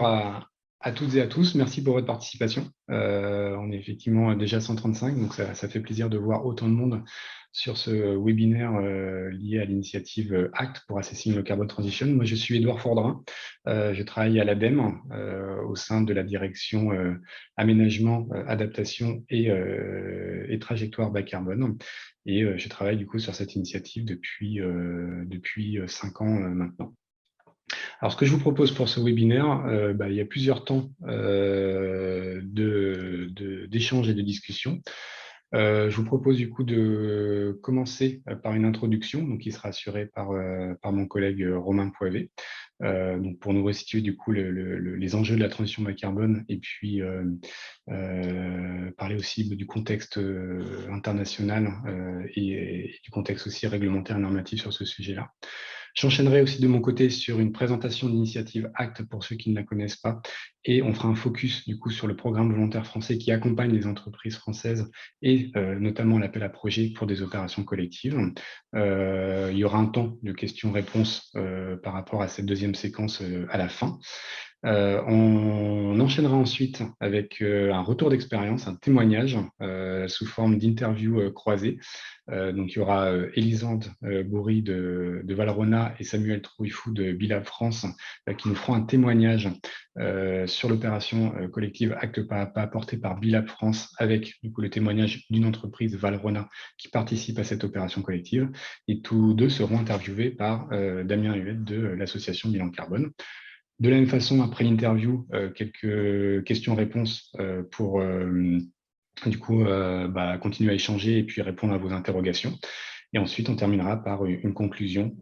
bonjour à toutes et à tous. Merci pour votre participation. On est effectivement déjà 135, donc ça fait plaisir de voir autant de monde sur ce webinaire lié à l'initiative ACT pour Assessing the Carbon Transition. Moi, je suis Édouard Fordrin. Je travaille à l'ADEME au sein de la direction aménagement, adaptation et trajectoire bas carbone. Et je travaille du coup sur cette initiative depuis 5 ans maintenant. Alors, ce que je vous propose pour ce webinaire, il y a plusieurs temps d'échange et de discussion. Je vous propose du coup de commencer par une introduction, donc qui sera assurée par mon collègue Romain Poivet, donc pour nous resituer du coup les enjeux de la transition bas carbone et puis parler aussi du contexte international et du contexte aussi réglementaire et normatif sur ce sujet-là. J'enchaînerai aussi de mon côté sur une présentation de l'initiative ACT pour ceux qui ne la connaissent pas, et on fera un focus du coup sur le programme volontaire français qui accompagne les entreprises françaises et notamment l'appel à projet pour des opérations collectives. Il y aura un temps de questions-réponses par rapport à cette deuxième séquence à la fin. On enchaînera ensuite avec un retour d'expérience, un témoignage sous forme d'interview croisée. Donc, il y aura Élisande Bourri de Valrhona et Samuel Trouillefou de Bilab France qui nous feront un témoignage sur l'opération collective Acte Pas à Pas portée par Bilab France avec du coup, le témoignage d'une entreprise Valrhona qui participe à cette opération collective. Et tous deux seront interviewés par Damien Huette de l'association Bilan Carbone. De la même façon, après l'interview, quelques questions-réponses pour du coup continuer à échanger et puis répondre à vos interrogations. Et ensuite, on terminera par une conclusion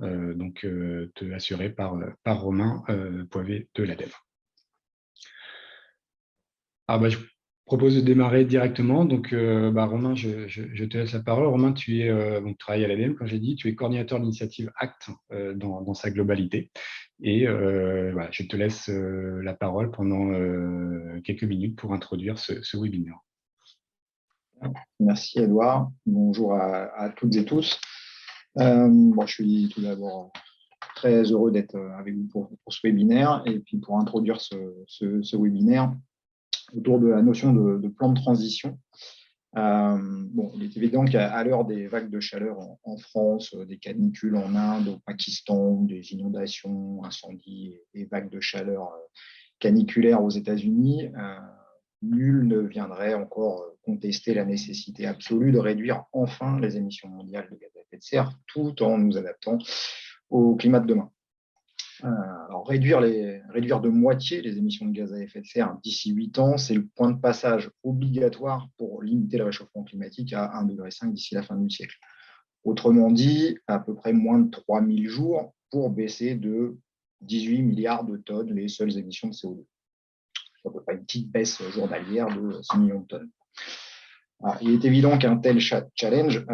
assurée par Romain Poivet de l'ADEME. Alors, je propose de démarrer directement. Donc, Romain, je te laisse la parole. Romain, tu travailles à l'ADEME, comme j'ai dit, tu es coordinateur de l'initiative ACT dans sa globalité. Et je te laisse la parole pendant quelques minutes pour introduire ce webinaire. Merci Edouard. Bonjour à toutes et tous. Je suis tout d'abord très heureux d'être avec vous pour ce webinaire et puis pour introduire ce webinaire autour de la notion de plan de transition. Il est évident qu'à l'heure des vagues de chaleur en France, des canicules en Inde, au Pakistan, des inondations, incendies et vagues de chaleur caniculaires aux États-Unis, nul ne viendrait encore contester la nécessité absolue de réduire enfin les émissions mondiales de gaz à effet de serre tout en nous adaptant au climat de demain. Alors, réduire de moitié les émissions de gaz à effet de serre d'ici 8 ans, c'est le point de passage obligatoire pour limiter le réchauffement climatique à 1,5 degré d'ici la fin du siècle. Autrement dit, à peu près moins de 3000 jours pour baisser de 18 milliards de tonnes les seules émissions de CO2. C'est à peu près une petite baisse journalière de 6 millions de tonnes. Alors, il est évident qu'un tel challenge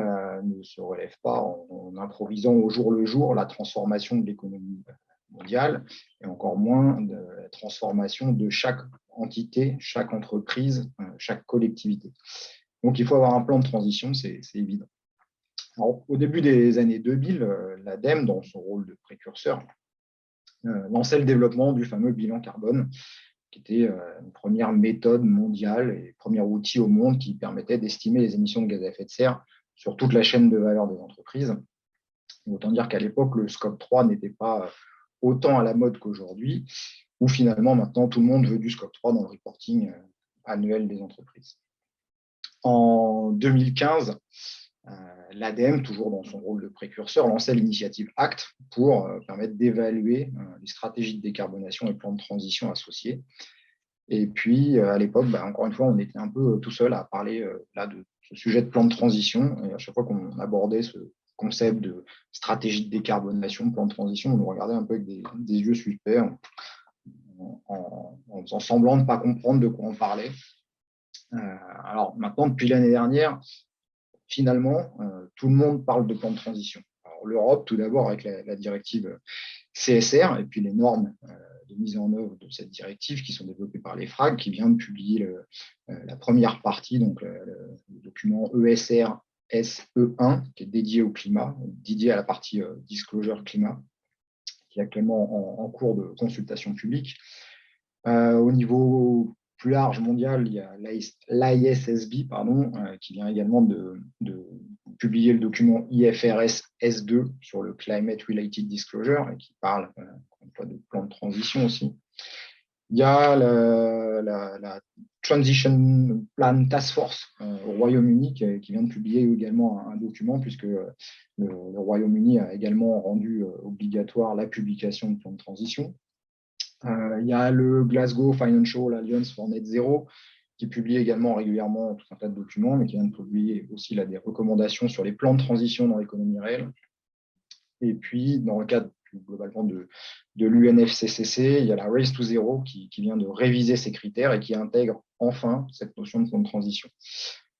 ne se relève pas en improvisant au jour le jour la transformation de l'économie mondiale et encore moins de la transformation de chaque entité, chaque entreprise, chaque collectivité. Donc, il faut avoir un plan de transition, c'est évident. Alors, au début des années 2000, l'ADEME, dans son rôle de précurseur, lançait le développement du fameux bilan carbone, qui était une première méthode mondiale et premier outil au monde qui permettait d'estimer les émissions de gaz à effet de serre sur toute la chaîne de valeur des entreprises. Autant dire qu'à l'époque, le scope 3 n'était pas autant à la mode qu'aujourd'hui, où finalement, maintenant, tout le monde veut du scope 3 dans le reporting annuel des entreprises. En 2015, l'ADEME, toujours dans son rôle de précurseur, lançait l'initiative ACT pour permettre d'évaluer les stratégies de décarbonation et plans de transition associés. Et puis, à l'époque, encore une fois, on était un peu tout seul à parler de ce sujet de plan de transition. Et à chaque fois qu'on abordait ce concept de stratégie de décarbonation, plan de transition, on nous regardait un peu avec des yeux suspects, en faisant semblant de ne pas comprendre de quoi on parlait. Alors maintenant, depuis l'année dernière, finalement, tout le monde parle de plan de transition. L'Europe, tout d'abord, avec la directive CSR et puis les normes de mise en œuvre de cette directive qui sont développées par l'EFRAG, qui vient de publier la première partie, donc le document ESR SE1, qui est dédié au climat, dédié à la partie Disclosure Climat, qui est actuellement en cours de consultation publique. Au niveau plus large mondial, il y a l'ISSB, qui vient également de publier le document IFRS S2 sur le Climate Related Disclosure, et qui parle encore une fois de plan de transition aussi. Il y a la Transition Plan Task Force au Royaume-Uni qui vient de publier également un document, puisque le Royaume-Uni a également rendu obligatoire la publication de plan de transition. Il y a le Glasgow Financial Alliance for Net Zero qui publie également régulièrement tout un tas de documents, mais qui vient de publier aussi là, des recommandations sur les plans de transition dans l'économie réelle. Et puis, dans le cadre plus globalement de l'UNFCCC, il y a la Race to Zero qui vient de réviser ces critères et qui intègre enfin cette notion de plan de transition.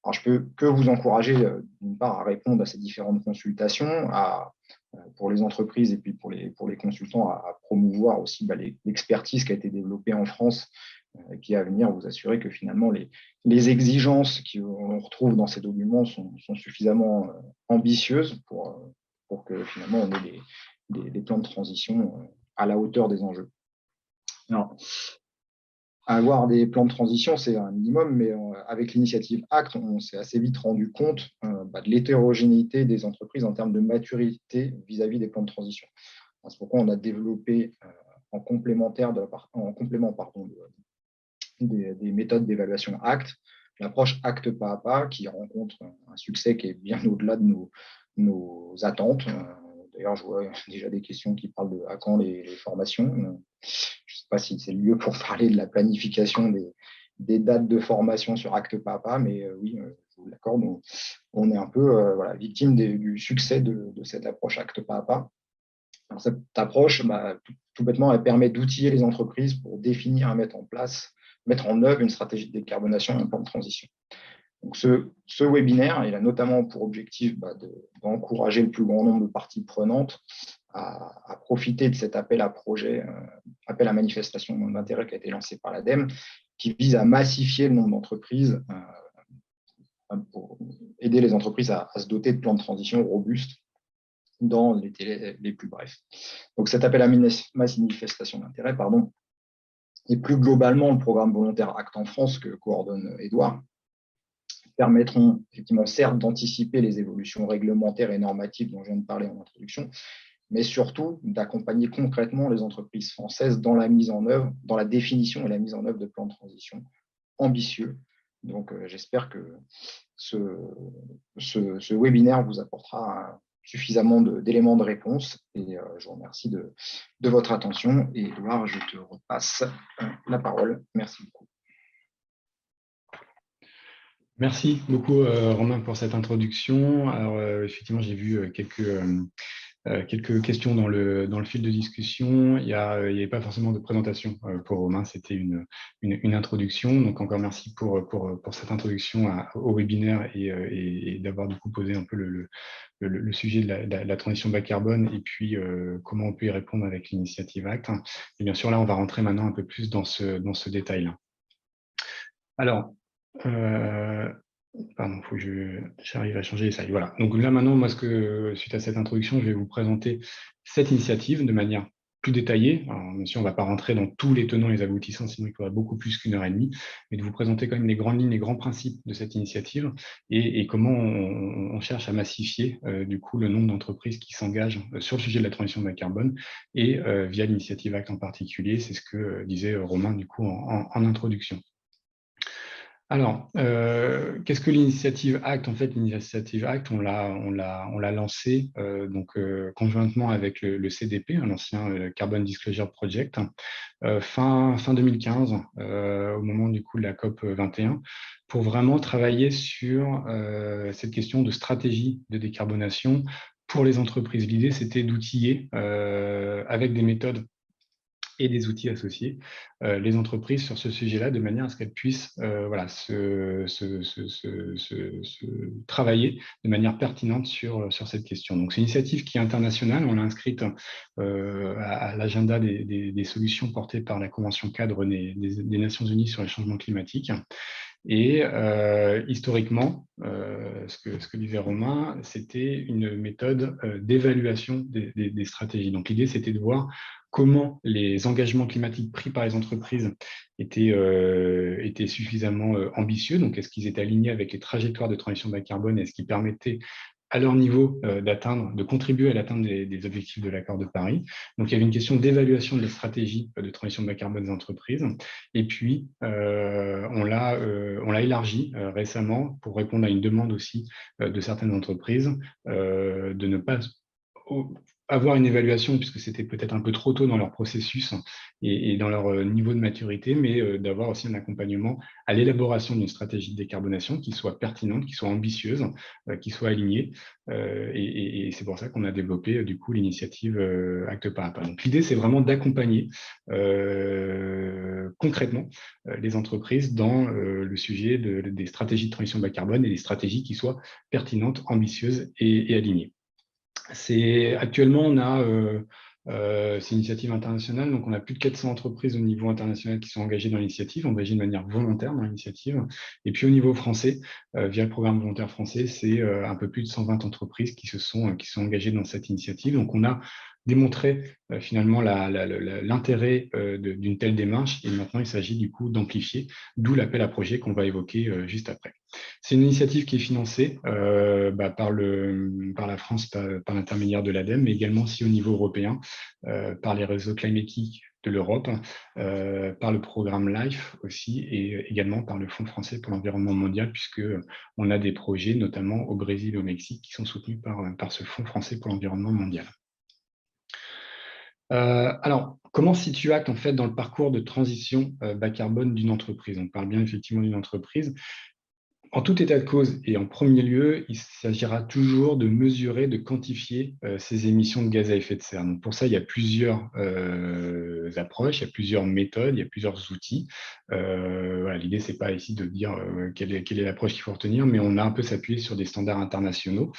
Alors, je peux que vous encourager, d'une part, à répondre à ces différentes consultations, pour les entreprises et puis pour les consultants, à promouvoir aussi l'expertise qui a été développée en France, qui à venir vous assurer que finalement les exigences qu'on retrouve dans ces documents sont suffisamment ambitieuses pour que finalement on ait des plans de transition à la hauteur des enjeux. Alors, avoir des plans de transition, c'est un minimum, mais avec l'initiative ACT, on s'est assez vite rendu compte de l'hétérogénéité des entreprises en termes de maturité vis-à-vis des plans de transition. C'est pourquoi on a développé en complément des méthodes d'évaluation ACT, l'approche ACT pas à pas, qui rencontre un succès qui est bien au-delà de nos attentes. D'ailleurs, je vois déjà des questions qui parlent de à quand les formations. Je ne sais pas si c'est le lieu pour parler de la planification des dates de formation sur ACT pas à pas, mais oui, je vous l'accorde, on est un peu victime du succès de cette approche ACT pas à pas. Alors, cette approche, tout bêtement, elle permet d'outiller les entreprises pour définir et mettre en œuvre une stratégie de décarbonation et un plan de transition. Donc, ce webinaire, il a notamment pour objectif d'encourager le plus grand nombre de parties prenantes à profiter de cet appel à projet, appel à manifestation d'intérêt qui a été lancé par l'ADEME, qui vise à massifier le nombre d'entreprises pour aider les entreprises à se doter de plans de transition robustes dans les délais les plus brefs. Donc, cet appel à manifestation d'intérêt, et plus globalement le programme volontaire ACT en France que coordonne Édouard, permettront effectivement certes d'anticiper les évolutions réglementaires et normatives dont je viens de parler en introduction, mais surtout d'accompagner concrètement les entreprises françaises dans la mise en œuvre, dans la définition et la mise en œuvre de plans de transition ambitieux. Donc, j'espère que ce webinaire vous apportera suffisamment d'éléments de réponse et je vous remercie de votre attention. Et Édouard, je te repasse la parole. Merci beaucoup. Merci beaucoup, Romain, pour cette introduction. Alors, effectivement, j'ai vu quelques questions dans le fil de discussion. Il n'y avait pas forcément de présentation pour Romain, c'était une introduction. Donc, encore merci pour cette introduction au webinaire et d'avoir du coup posé un peu le sujet de la transition bas carbone et puis comment on peut y répondre avec l'initiative ACT. Et bien sûr, là, on va rentrer maintenant un peu plus dans ce détail-là. Alors, pardon, il faut que j'arrive à changer les slides. Voilà. Donc là, maintenant, moi, suite à cette introduction, je vais vous présenter cette initiative de manière plus détaillée. Alors, même si on ne va pas rentrer dans tous les tenants et les aboutissants, sinon il faudra beaucoup plus qu'1h30, mais de vous présenter quand même les grandes lignes, les grands principes de cette initiative et comment on cherche à massifier du coup le nombre d'entreprises qui s'engagent sur le sujet de la transition bas carbone et via l'initiative ACT en particulier. C'est ce que disait Romain du coup en introduction. Alors, qu'est-ce que l'initiative ACT? En fait, l'initiative ACT, on l'a lancée conjointement avec le CDP, l'ancien Carbon Disclosure Project, fin 2015, au moment du coup de la COP 21, pour vraiment travailler sur cette question de stratégie de décarbonation pour les entreprises. L'idée, c'était d'outiller avec des méthodes et des outils associés, les entreprises sur ce sujet-là, de manière à ce qu'elles puissent travailler de manière pertinente sur cette question. Donc, c'est une initiative qui est internationale. On l'a inscrite à l'agenda des solutions portées par la Convention cadre des Nations Unies sur les changements climatiques. Et historiquement, ce que disait Romain, c'était une méthode d'évaluation des stratégies. Donc, l'idée, c'était de voir comment les engagements climatiques pris par les entreprises étaient suffisamment ambitieux. Donc, est-ce qu'ils étaient alignés avec les trajectoires de transition bas carbone? Est-ce qu'ils permettaient à leur niveau de contribuer à l'atteinte des objectifs de l'accord de Paris? Donc, il y avait une question d'évaluation de la stratégie de transition bas carbone des entreprises. Et puis, on l'a élargi récemment pour répondre à une demande aussi de certaines entreprises de ne pas avoir une évaluation, puisque c'était peut-être un peu trop tôt dans leur processus et dans leur niveau de maturité, mais d'avoir aussi un accompagnement à l'élaboration d'une stratégie de décarbonation qui soit pertinente, qui soit ambitieuse, qui soit alignée. Et c'est pour ça qu'on a développé du coup l'initiative Acte pas à pas. Donc l'idée, c'est vraiment d'accompagner concrètement les entreprises dans le sujet des stratégies de transition bas carbone et des stratégies qui soient pertinentes, ambitieuses et alignées. Actuellement, on a c'est une initiative internationale, donc on a plus de 400 entreprises au niveau international qui sont engagées dans l'initiative, engagées de manière volontaire dans l'initiative. Et puis au niveau français, via le programme volontaire français, c'est un peu plus de 120 entreprises qui sont engagées dans cette initiative. Donc on a démontré finalement l'intérêt d'une telle démarche, et maintenant il s'agit du coup d'amplifier, d'où l'appel à projet qu'on va évoquer juste après. C'est une initiative qui est financée par la France, par l'intermédiaire de l'ADEME, mais également aussi au niveau européen, par les réseaux climatique de l'Europe, par le programme LIFE aussi, et également par le Fonds français pour l'environnement mondial, puisqu'on a des projets, notamment au Brésil et au Mexique, qui sont soutenus par ce Fonds français pour l'environnement mondial. Alors, comment se situe Act en fait dans le parcours de transition bas carbone d'une entreprise? On parle bien effectivement d'une entreprise. En tout état de cause et en premier lieu, il s'agira toujours de mesurer, de quantifier ces émissions de gaz à effet de serre. Donc pour ça, il y a plusieurs approches, il y a plusieurs méthodes, il y a plusieurs outils. Voilà, l'idée, c'est pas ici de dire quelle est l'approche qu'il faut retenir, mais on a un peu s'appuyer sur des standards internationaux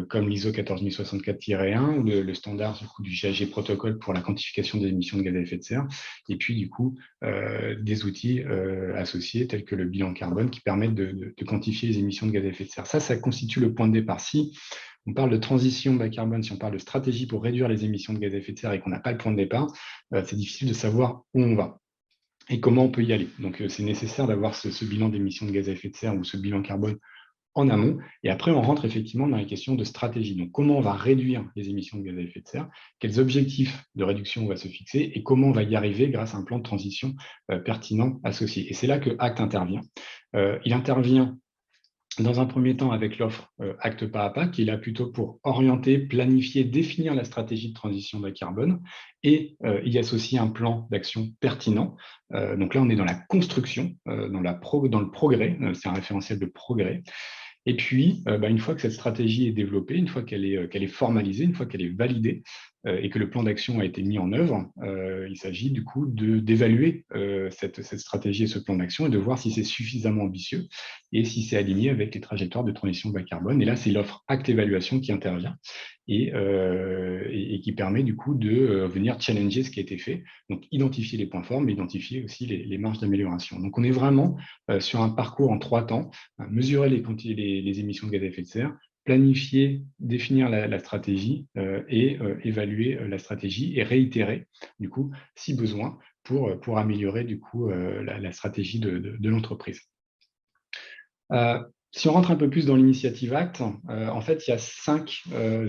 comme l'ISO 14064-1 ou le standard du GHG Protocol pour la quantification des émissions de gaz à effet de serre. Et puis du coup, des outils associés tels que le bilan carbone qui permettent de quantifier les émissions de gaz à effet de serre. Ça constitue le point de départ. Si on parle de transition bas carbone, si on parle de stratégie pour réduire les émissions de gaz à effet de serre et qu'on n'a pas le point de départ, c'est difficile de savoir où on va et comment on peut y aller. Donc, c'est nécessaire d'avoir ce bilan d'émissions de gaz à effet de serre ou ce bilan carbone en amont. Et après, on rentre effectivement dans les questions de stratégie. Donc, comment on va réduire les émissions de gaz à effet de serre, quels objectifs de réduction on va se fixer et comment on va y arriver grâce à un plan de transition pertinent associé. Et c'est là que Act intervient. Il intervient dans un premier temps avec l'offre Acte pas à pas, qui est là plutôt pour orienter, planifier, définir la stratégie de transition bas carbone et y associer un plan d'action pertinent. Donc là, on est dans la construction, dans le progrès, c'est un référentiel de progrès. Et puis, une fois que cette stratégie est développée, une fois qu'elle est formalisée, une fois qu'elle est validée et que le plan d'action a été mis en œuvre, il s'agit du coup d'évaluer cette stratégie et ce plan d'action et de voir si c'est suffisamment ambitieux et si c'est aligné avec les trajectoires de transition bas carbone. Et là, c'est l'offre Acte Évaluation qui intervient et qui permet du coup de venir challenger ce qui a été fait, donc identifier les points forts, mais identifier aussi les marges d'amélioration. Donc, on est vraiment sur un parcours en 3 temps, mesurer les émissions de gaz à effet de serre, planifier, définir la stratégie et évaluer la stratégie et réitérer, du coup, si besoin, pour améliorer du coup la stratégie de l'entreprise. Si on rentre un peu plus dans l'initiative Act, en fait, il y a 5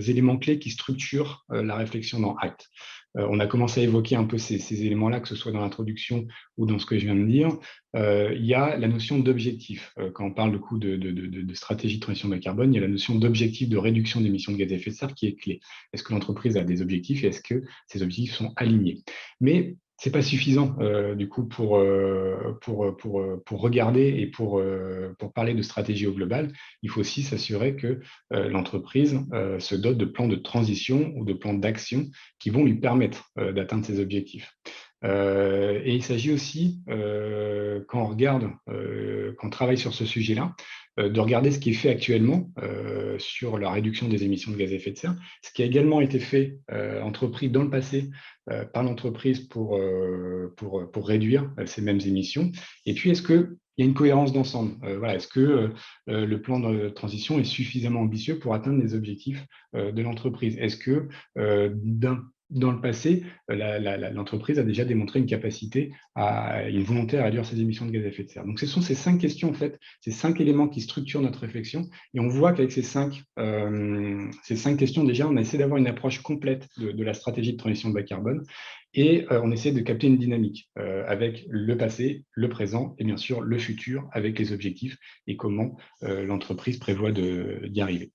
éléments clés qui structurent la réflexion dans Act. On a commencé à évoquer un peu ces éléments-là, que ce soit dans l'introduction ou dans ce que je viens de dire. Il y a la notion d'objectif. Quand on parle de stratégie de transition bas carbone, il y a la notion d'objectif de réduction d'émissions de gaz à effet de serre qui est clé. Est-ce que l'entreprise a des objectifs et est-ce que ces objectifs sont alignés? Mais c'est pas suffisant du coup pour regarder et pour parler de stratégie au global. Il faut aussi s'assurer que l'entreprise se dote de plans de transition ou de plans d'action qui vont lui permettre d'atteindre ses objectifs. Et il s'agit aussi, quand on regarde, quand on travaille sur ce sujet-là, de regarder ce qui est fait actuellement sur la réduction des émissions de gaz à effet de serre, ce qui a également été fait, entrepris dans le passé par l'entreprise pour réduire ces mêmes émissions. Et puis, est-ce qu'il y a une cohérence d'ensemble? Voilà, est-ce que le plan de transition est suffisamment ambitieux pour atteindre les objectifs de l'entreprise? Est-ce que dans le passé, l'entreprise a déjà démontré une capacité, une volonté à réduire ses émissions de gaz à effet de serre. Donc, ce sont ces 5 questions, en fait, ces 5 éléments qui structurent notre réflexion. Et on voit qu'avec ces 5 questions, déjà, on a essayé d'avoir une approche complète de la stratégie de transition bas carbone. Et on essaie de capter une dynamique avec le passé, le présent et bien sûr le futur avec les objectifs et comment l'entreprise prévoit d'y arriver.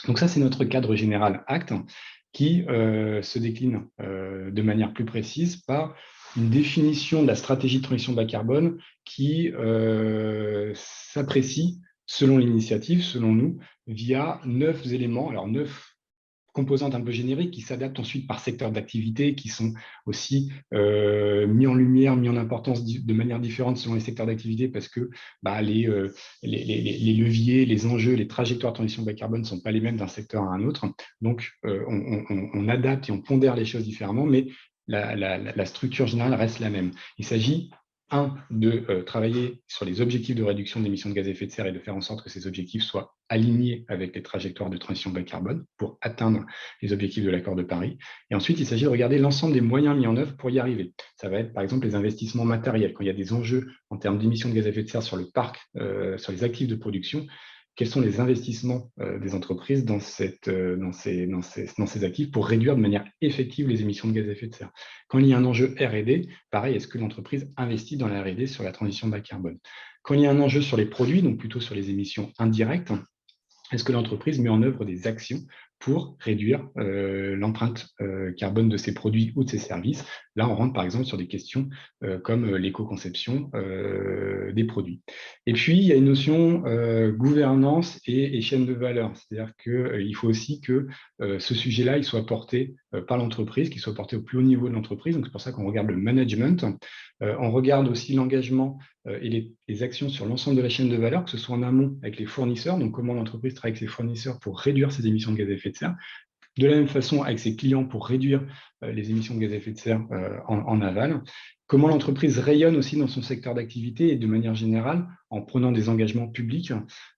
Donc ça, c'est notre cadre général ACT qui se décline de manière plus précise par une définition de la stratégie de transition bas carbone qui s'apprécie selon l'initiative, selon nous, via 9 éléments, alors 9 composantes un peu génériques qui s'adaptent ensuite par secteur d'activité, qui sont aussi mis en lumière, mis en importance de manière différente selon les secteurs d'activité parce que les leviers, les enjeux, les trajectoires de transition bas carbone ne sont pas les mêmes d'un secteur à un autre. Donc, on adapte et on pondère les choses différemment, mais la structure générale reste la même. Il s'agit de travailler sur les objectifs de réduction d'émissions de gaz à effet de serre et de faire en sorte que ces objectifs soient alignés avec les trajectoires de transition bas carbone pour atteindre les objectifs de l'accord de Paris. Et ensuite, il s'agit de regarder l'ensemble des moyens mis en œuvre pour y arriver. Ça va être, par exemple, les investissements matériels. Quand il y a des enjeux en termes d'émissions de gaz à effet de serre sur le parc, sur les actifs de production, quels sont les investissements des entreprises dans ces actifs pour réduire de manière effective les émissions de gaz à effet de serre. Quand il y a un enjeu R&D, pareil, est-ce que l'entreprise investit dans la R&D sur la transition bas carbone? Quand il y a un enjeu sur les produits, donc plutôt sur les émissions indirectes, est-ce que l'entreprise met en œuvre des actions pour réduire l'empreinte carbone de ses produits ou de ses services? Là, on rentre par exemple sur des questions comme l'éco-conception des produits. Et puis, il y a une notion gouvernance et chaîne de valeur. C'est-à-dire qu'il faut aussi que ce sujet-là il soit porté par l'entreprise, qu'il soit porté au plus haut niveau de l'entreprise. Donc, c'est pour ça qu'on regarde le management. On regarde aussi l'engagement et les actions sur l'ensemble de la chaîne de valeur, que ce soit en amont avec les fournisseurs, donc comment l'entreprise travaille avec ses fournisseurs pour réduire ses émissions de gaz à effet de serre, de la même façon avec ses clients pour réduire les émissions de gaz à effet de serre en aval. Comment l'entreprise rayonne aussi dans son secteur d'activité et de manière générale en prenant des engagements publics,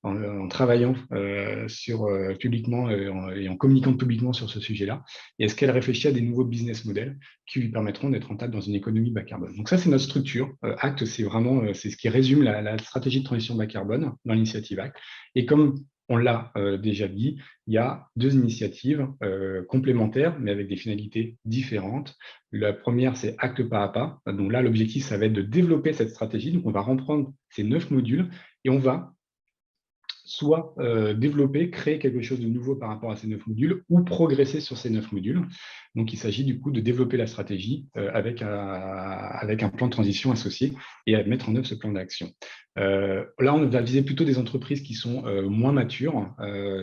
en travaillant publiquement et en communiquant publiquement sur ce sujet-là. Et est-ce qu'elle réfléchit à des nouveaux business models qui lui permettront d'être rentable dans une économie bas carbone? Donc ça, c'est notre structure. ACT, c'est vraiment c'est ce qui résume la stratégie de transition bas carbone dans l'initiative ACT. Et comme on l'a déjà dit, il y a 2 initiatives complémentaires, mais avec des finalités différentes. La première, c'est acte pas à pas. Donc là, l'objectif, ça va être de développer cette stratégie. Donc, on va reprendre ces 9 modules et on va soit développer, créer quelque chose de nouveau par rapport à ces 9 modules ou progresser sur ces 9 modules. Donc, il s'agit du coup de développer la stratégie avec un plan de transition associé et à mettre en œuvre ce plan d'action. Là, on va viser plutôt des entreprises qui sont moins matures,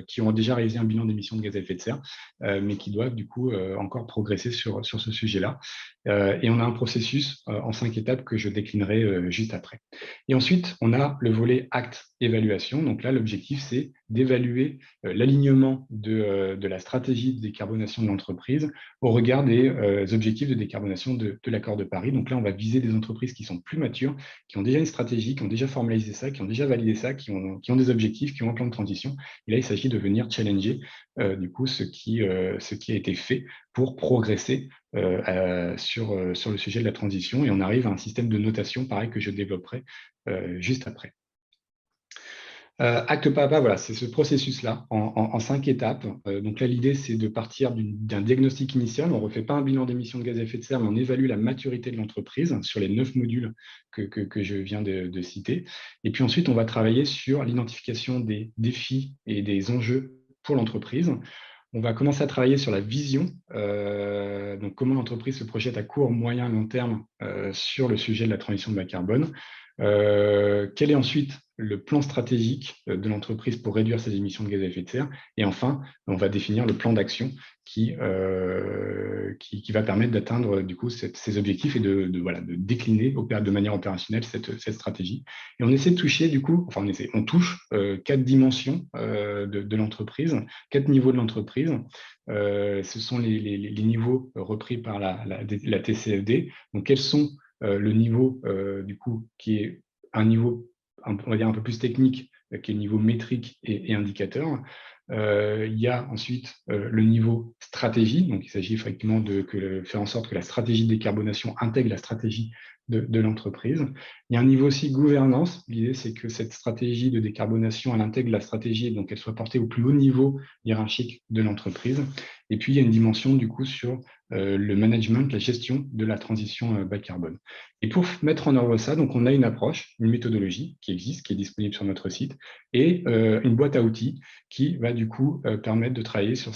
qui ont déjà réalisé un bilan d'émissions de gaz à effet de serre, mais qui doivent du coup encore progresser sur ce sujet-là. Et on a un processus en 5 étapes que je déclinerai juste après. Et ensuite, on a le volet acte évaluation. Donc là, l'objectif, c'est d'évaluer l'alignement de la stratégie de décarbonation de l'entreprise au regard des objectifs de décarbonation de l'accord de Paris. Donc là, on va viser des entreprises qui sont plus matures, qui ont déjà une stratégie, qui ont déjà formalisé ça, qui ont déjà validé ça, qui ont des objectifs, qui ont un plan de transition. Et là, il s'agit de venir challenger du coup ce qui a été fait pour progresser sur le sujet de la transition. Et on arrive à un système de notation, pareil, que je développerai juste après. Acte pas à pas, voilà, c'est ce processus-là en 5 étapes. Donc là, l'idée, c'est de partir d'un diagnostic initial. On ne refait pas un bilan d'émissions de gaz à effet de serre, mais on évalue la maturité de l'entreprise sur les 9 modules que je viens de citer. Et puis ensuite, on va travailler sur l'identification des défis et des enjeux pour l'entreprise. On va commencer à travailler sur la vision, donc comment l'entreprise se projette à court, moyen, long terme sur le sujet de la transition bas carbone. Quel est ensuite le plan stratégique de l'entreprise pour réduire ses émissions de gaz à effet de serre? Et enfin, on va définir le plan d'action qui va permettre d'atteindre du coup ces objectifs et de décliner de manière opérationnelle cette stratégie. Et on essaie de toucher du coup, on touche 4 dimensions de l'entreprise, 4 niveaux de l'entreprise. Ce sont les niveaux repris par la TCFD. Donc, quels sont le niveau du coup qui est un niveau on va dire un peu plus technique, qui est le niveau métrique et indicateur. Il y a ensuite le niveau stratégie. Donc, il s'agit effectivement de faire en sorte que la stratégie de décarbonation intègre la stratégie de l'entreprise. Il y a un niveau aussi gouvernance. L'idée, c'est que cette stratégie de décarbonation, elle intègre la stratégie et donc elle soit portée au plus haut niveau hiérarchique de l'entreprise. Et puis, il y a une dimension du coup sur le management, la gestion de la transition bas carbone. Et pour mettre en œuvre ça, donc on a une approche, une méthodologie qui existe, qui est disponible sur notre site, et une boîte à outils qui va du coup permettre de travailler sur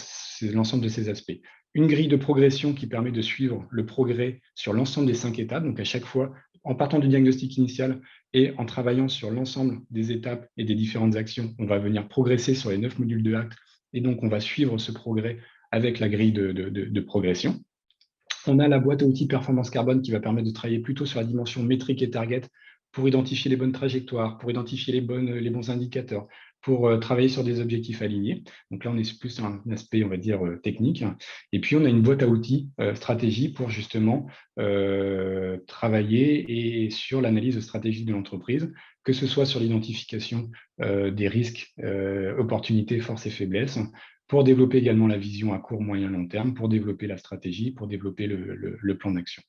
l'ensemble de ces aspects. Une grille de progression qui permet de suivre le progrès sur l'ensemble des 5 étapes, donc à chaque fois, en partant du diagnostic initial et en travaillant sur l'ensemble des étapes et des différentes actions, on va venir progresser sur les 9 modules de acte, et donc on va suivre ce progrès avec la grille de progression. On a la boîte à outils performance carbone qui va permettre de travailler plutôt sur la dimension métrique et target pour identifier les bonnes trajectoires, pour identifier les bons indicateurs, pour travailler sur des objectifs alignés. Donc là, on est plus sur un aspect, on va dire, technique. Et puis, on a une boîte à outils stratégie pour justement travailler sur l'analyse stratégique de l'entreprise, que ce soit sur l'identification des risques, opportunités, forces et faiblesses, pour développer également la vision à court, moyen, long terme, pour développer la stratégie, pour développer le plan d'action.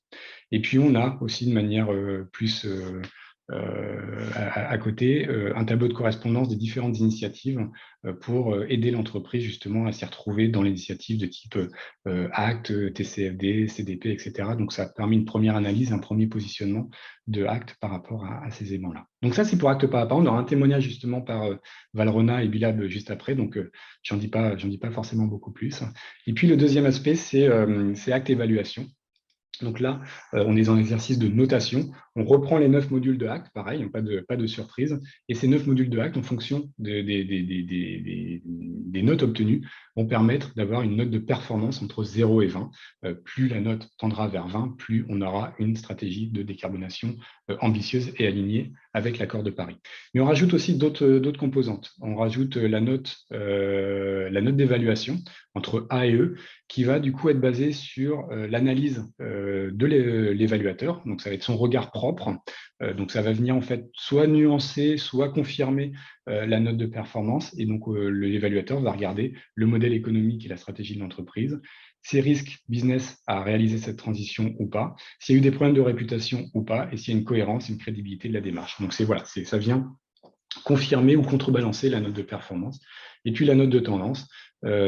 Et puis, on a aussi de manière plus à côté un tableau de correspondance des différentes initiatives pour aider l'entreprise justement à s'y retrouver dans l'initiative de type ACT, TCFD, CDP, etc. Donc, ça permet une première analyse, un premier positionnement de ACT par rapport à ces éléments-là. Donc, ça, c'est pour ACT pas à pas. On aura un témoignage justement par Valrhona et Bilab juste après. Donc, j'en dis pas forcément beaucoup plus. Et puis, le deuxième aspect, c'est ACT évaluation. Donc là, on est dans l'exercice de notation. On reprend les 9 modules de ACT, pareil, pas de surprise. Et ces 9 modules de ACT, en fonction des notes obtenues, vont permettre d'avoir une note de performance entre 0 et 20. Plus la note tendra vers 20, plus on aura une stratégie de décarbonation ambitieuse et alignée avec l'accord de Paris. Mais on rajoute aussi d'autres composantes. On rajoute la note d'évaluation entre A et E, qui va du coup être basée sur l'analyse de l'évaluateur. Donc, ça va être son regard propre. Donc, ça va venir en fait soit nuancer, soit confirmer la note de performance. Et donc, l'évaluateur va regarder le modèle économique et la stratégie de l'entreprise, ses risques business à réaliser cette transition ou pas, s'il y a eu des problèmes de réputation ou pas, et s'il y a une cohérence, une crédibilité de la démarche. Donc, ça vient confirmer ou contrebalancer la note de performance. Et puis la note de tendance,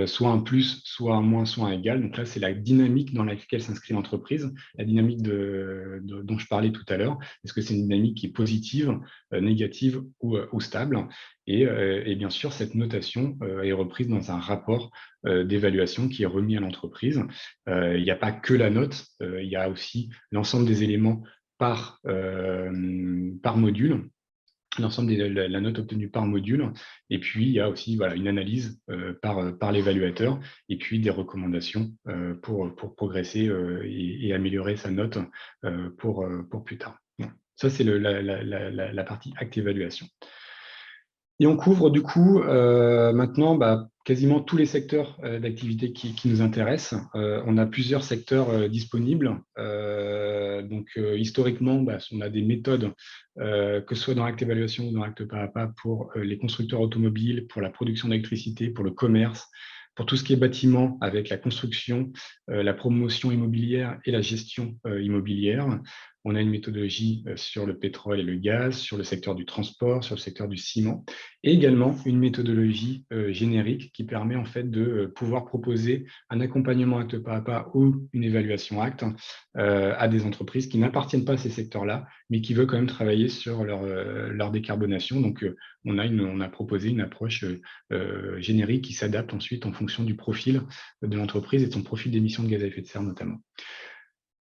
soit un plus, soit un moins, soit un égal. Donc là, c'est la dynamique dans laquelle s'inscrit l'entreprise, la dynamique dont je parlais tout à l'heure. Est-ce que c'est une dynamique qui est positive, négative ou stable? Et bien sûr, cette notation est reprise dans un rapport d'évaluation qui est remis à l'entreprise. Il n'y a pas que la note, il y a aussi l'ensemble des éléments par module, l'ensemble de la note obtenue par module. Et puis, il y a aussi une analyse par l'évaluateur et puis des recommandations pour progresser et améliorer sa note pour plus tard. Bon. Ça, c'est la partie acte évaluation. Et on couvre du coup maintenant quasiment tous les secteurs d'activité qui nous intéressent. On a plusieurs secteurs disponibles. Donc historiquement, on a des méthodes, que ce soit dans Acte Évaluation ou dans Acte Pas à Pas, pour les constructeurs automobiles, pour la production d'électricité, pour le commerce, pour tout ce qui est bâtiment avec la construction, la promotion immobilière et la gestion immobilière. On a une méthodologie sur le pétrole et le gaz, sur le secteur du transport, sur le secteur du ciment, et également une méthodologie générique qui permet en fait de pouvoir proposer un accompagnement acte pas à pas ou une évaluation acte à des entreprises qui n'appartiennent pas à ces secteurs-là, mais qui veulent quand même travailler sur leur décarbonation. Donc, on a proposé une approche générique qui s'adapte ensuite en fonction du profil de l'entreprise et de son profil d'émissions de gaz à effet de serre notamment.